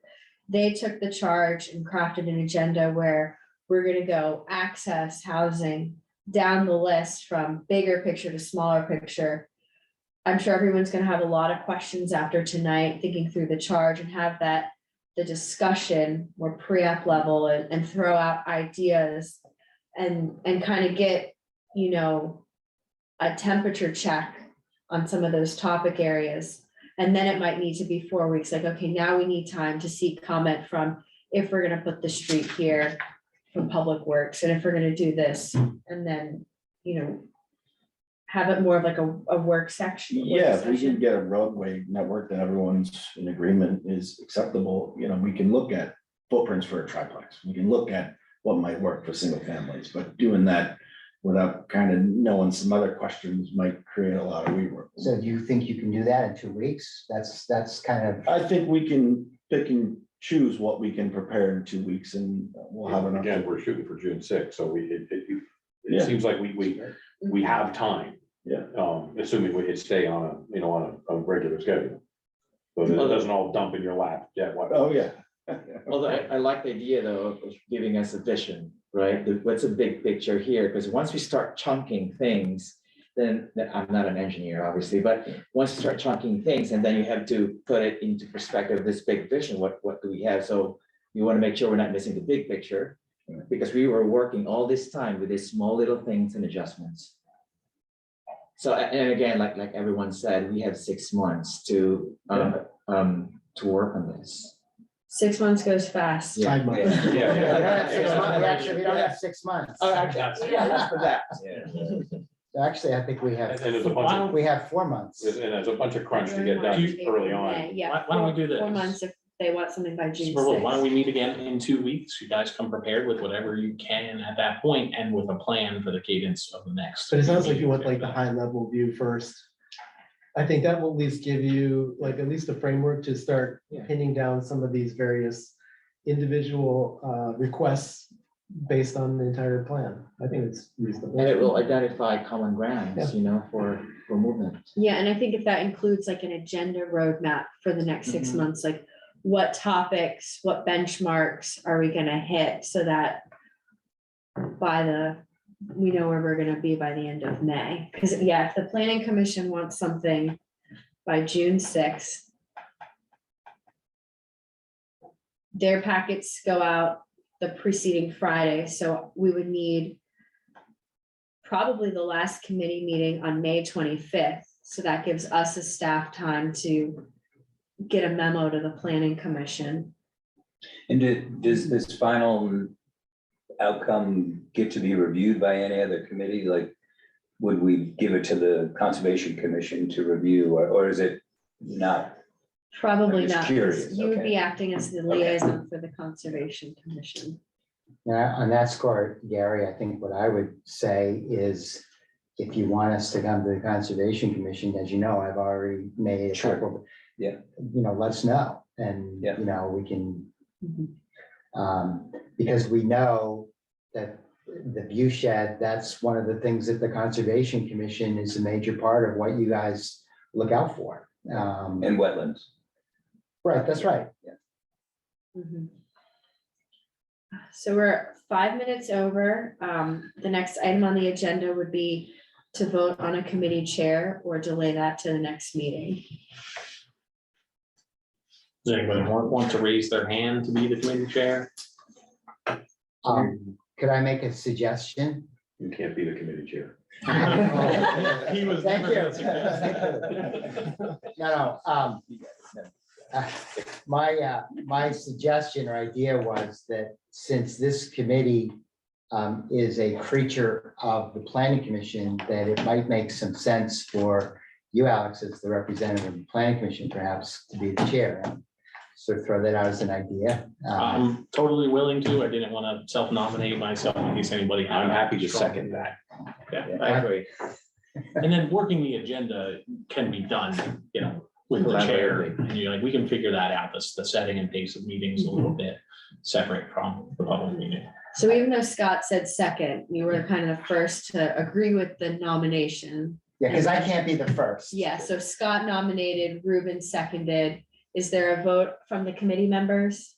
they took the charge and crafted an agenda where we're gonna go access, housing, down the list from bigger picture to smaller picture. I'm sure everyone's gonna have a lot of questions after tonight, thinking through the charge and have the discussion more pre-app level and throw out ideas and kind of get, you know, a temperature check on some of those topic areas. And then it might need to be 4 weeks, like, okay, now we need time to seek comment from, if we're gonna put the street here from Public Works, and if we're gonna do this, and then, you know, have it more of like a work section. work yeah, if we can session. get a roadway network that everyone's in agreement is acceptable, you know, we can look at footprints for a triplex. We can look at what might work for single families, but doing that without kind of knowing some other questions might create a lot of rework. So do you think you can do that in 2 weeks? That's kind of, I think we can pick and choose what we can prepare in 2 weeks and we'll have enough. Again, we're shooting for June 6th, so it Yeah. seems like we have time. Yeah. Assuming we could stay on a regular schedule. So that it doesn't all dump in your lap, yeah, what? Oh, yeah. Although I like the idea though of giving us a vision, right? What's a big picture here? Because once we start chunking things, then I'm not an engineer, obviously, but once you start chunking things and then you have to put it into perspective, this big vision, what do we have? So we want to make sure we're not missing the big picture. Because we were working all this time with these small little things and adjustments. So, and again, like everyone said, we have 6 months to work on this. 6 months goes fast. Yeah. 5 months. we don't have 6 months. Actually, we don't have 6 months. Oh, actually, yeah, that's for that. Actually, I think we And have, there's a bunch we have 4 months. and there's a bunch of crunch to get done early on. Yeah. Why don't we do this? 4 months if they want something by June Why don't we 6th. meet again in 2 weeks? You guys come prepared with whatever you can at that point and with a plan for the cadence of the next. But it sounds like you want like the high level view first. I think that will at least give you like at least a framework to start Yeah. pinning down some of these various individual requests based on the entire plan. I think it's reasonable. And it will identify common grounds, you know, for movement. Yeah, and I think if that includes like an agenda roadmap for the next 6 Mhm. months, like what topics, what benchmarks are we gonna hit so that we know where we're gonna be by the end of May. Because yeah, if the planning commission wants something by June 6th, their packets go out the preceding Friday, so we would need probably the last committee meeting on May 25th. So that gives us a staff time to get a memo to the planning commission. And does this final outcome get to be reviewed by any other committee? Like, would we give it to the Conservation Commission to review, or is it not? Probably I'm just not. curious, You would okay. be acting as the liaison for the Conservation Commission. Now, on that score, Gary, I think what I would say is, if you want us to come to the Conservation Commission, as you know, I've already made a Sure. couple. Yeah. Let's know, and, Yeah. we can, Mhm. because we know that the view shed, that's one of the things that the Conservation Commission is a major part of what you guys look out for. And wetlands. Right, that's right. Mhm. So we're 5 minutes over. The next item on the agenda would be to vote on a committee chair or delay that to the next meeting. Does anybody want to raise their hand to be the committee chair? Could I make a suggestion? You can't be the committee chair. He was Thank never you. gonna suggest. No, my suggestion or idea was that since this committee is a creature of the planning commission, that it might make some sense for you, Alex, as the representative of the planning commission, perhaps to be the chair. So throw that out as an idea. I'm totally willing to. I didn't want to self-nominate myself in case anybody. I'm happy to second that. Yeah, I agree. and then working the agenda can be done, with the chair. And you're like, we can figure that out, the setting and pace of meetings a little bit separate from the public meeting. So even though Scott said second, you were kind of the first to agree with the nomination. Yeah, because I can't be the first. Yeah, so Scott nominated, Ruben seconded. Is there a vote from the committee members?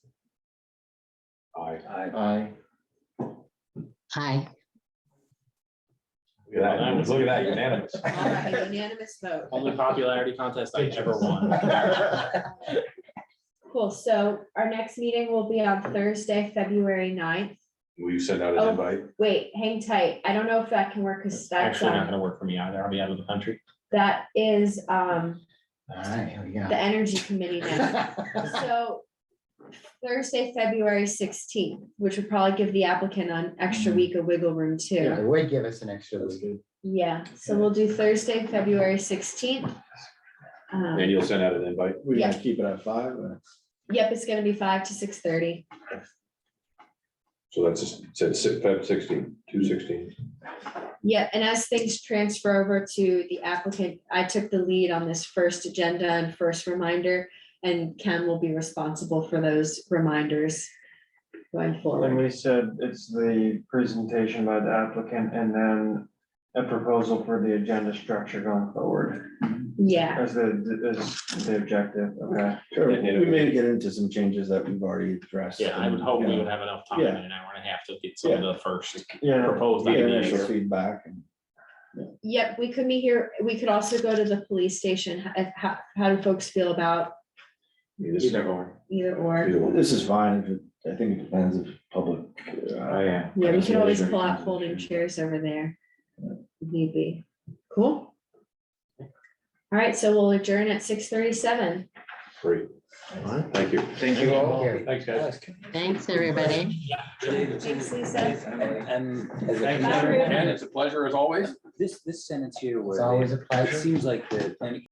Aye. Hi. Look at that, look at that, unanimous. All right, unanimous vote. Only popularity contest I ever won. Cool, so our next meeting will be on Thursday, February 9th. Will you send out an Oh. invite? Wait, hang tight. I don't know if that can work because that's, Actually not gonna work for me either. I'll be out of the country. that is All right, here we go. the energy committee now. So Thursday, February 16th, which would probably give the applicant an extra week of wiggle room too. It would give us an extra week. Yeah, so we'll do Thursday, February 16th. And you'll send out an invite? We Yeah. gotta keep it at 5. Yep, it's gonna be 5 to 6:30. So that's, said Feb 16, 2/16. Yeah, and as things transfer over to the applicant, I took the lead on this first agenda and first reminder, and Ken will be responsible for those reminders going And forward. we said it's the presentation by the applicant and then a proposal for the agenda structure going forward Yeah, as the objective, okay? Sure, we may get into some changes that we've already addressed. Yeah, I would hope we and, would have enough time in Yeah. an hour and a half to get some of the first Yeah, proposed Get ideas. initial feedback and. yep, we could meet here. We could also go to the police station. How do folks feel about Either or. either or? Either one. This is fine, if it- I think it depends if public. Yeah. Yeah, we could always pull out folding chairs over there. If need be. Cool. All right, so we'll adjourn at 6:37. Great. Thank you. Thank you all. Here. Thanks, guys. Thanks, everybody. Thanks, Lisa. And Bye, Ruben. And it's a pleasure as always. this sentence here It's where always a it pleasure. seems like the planning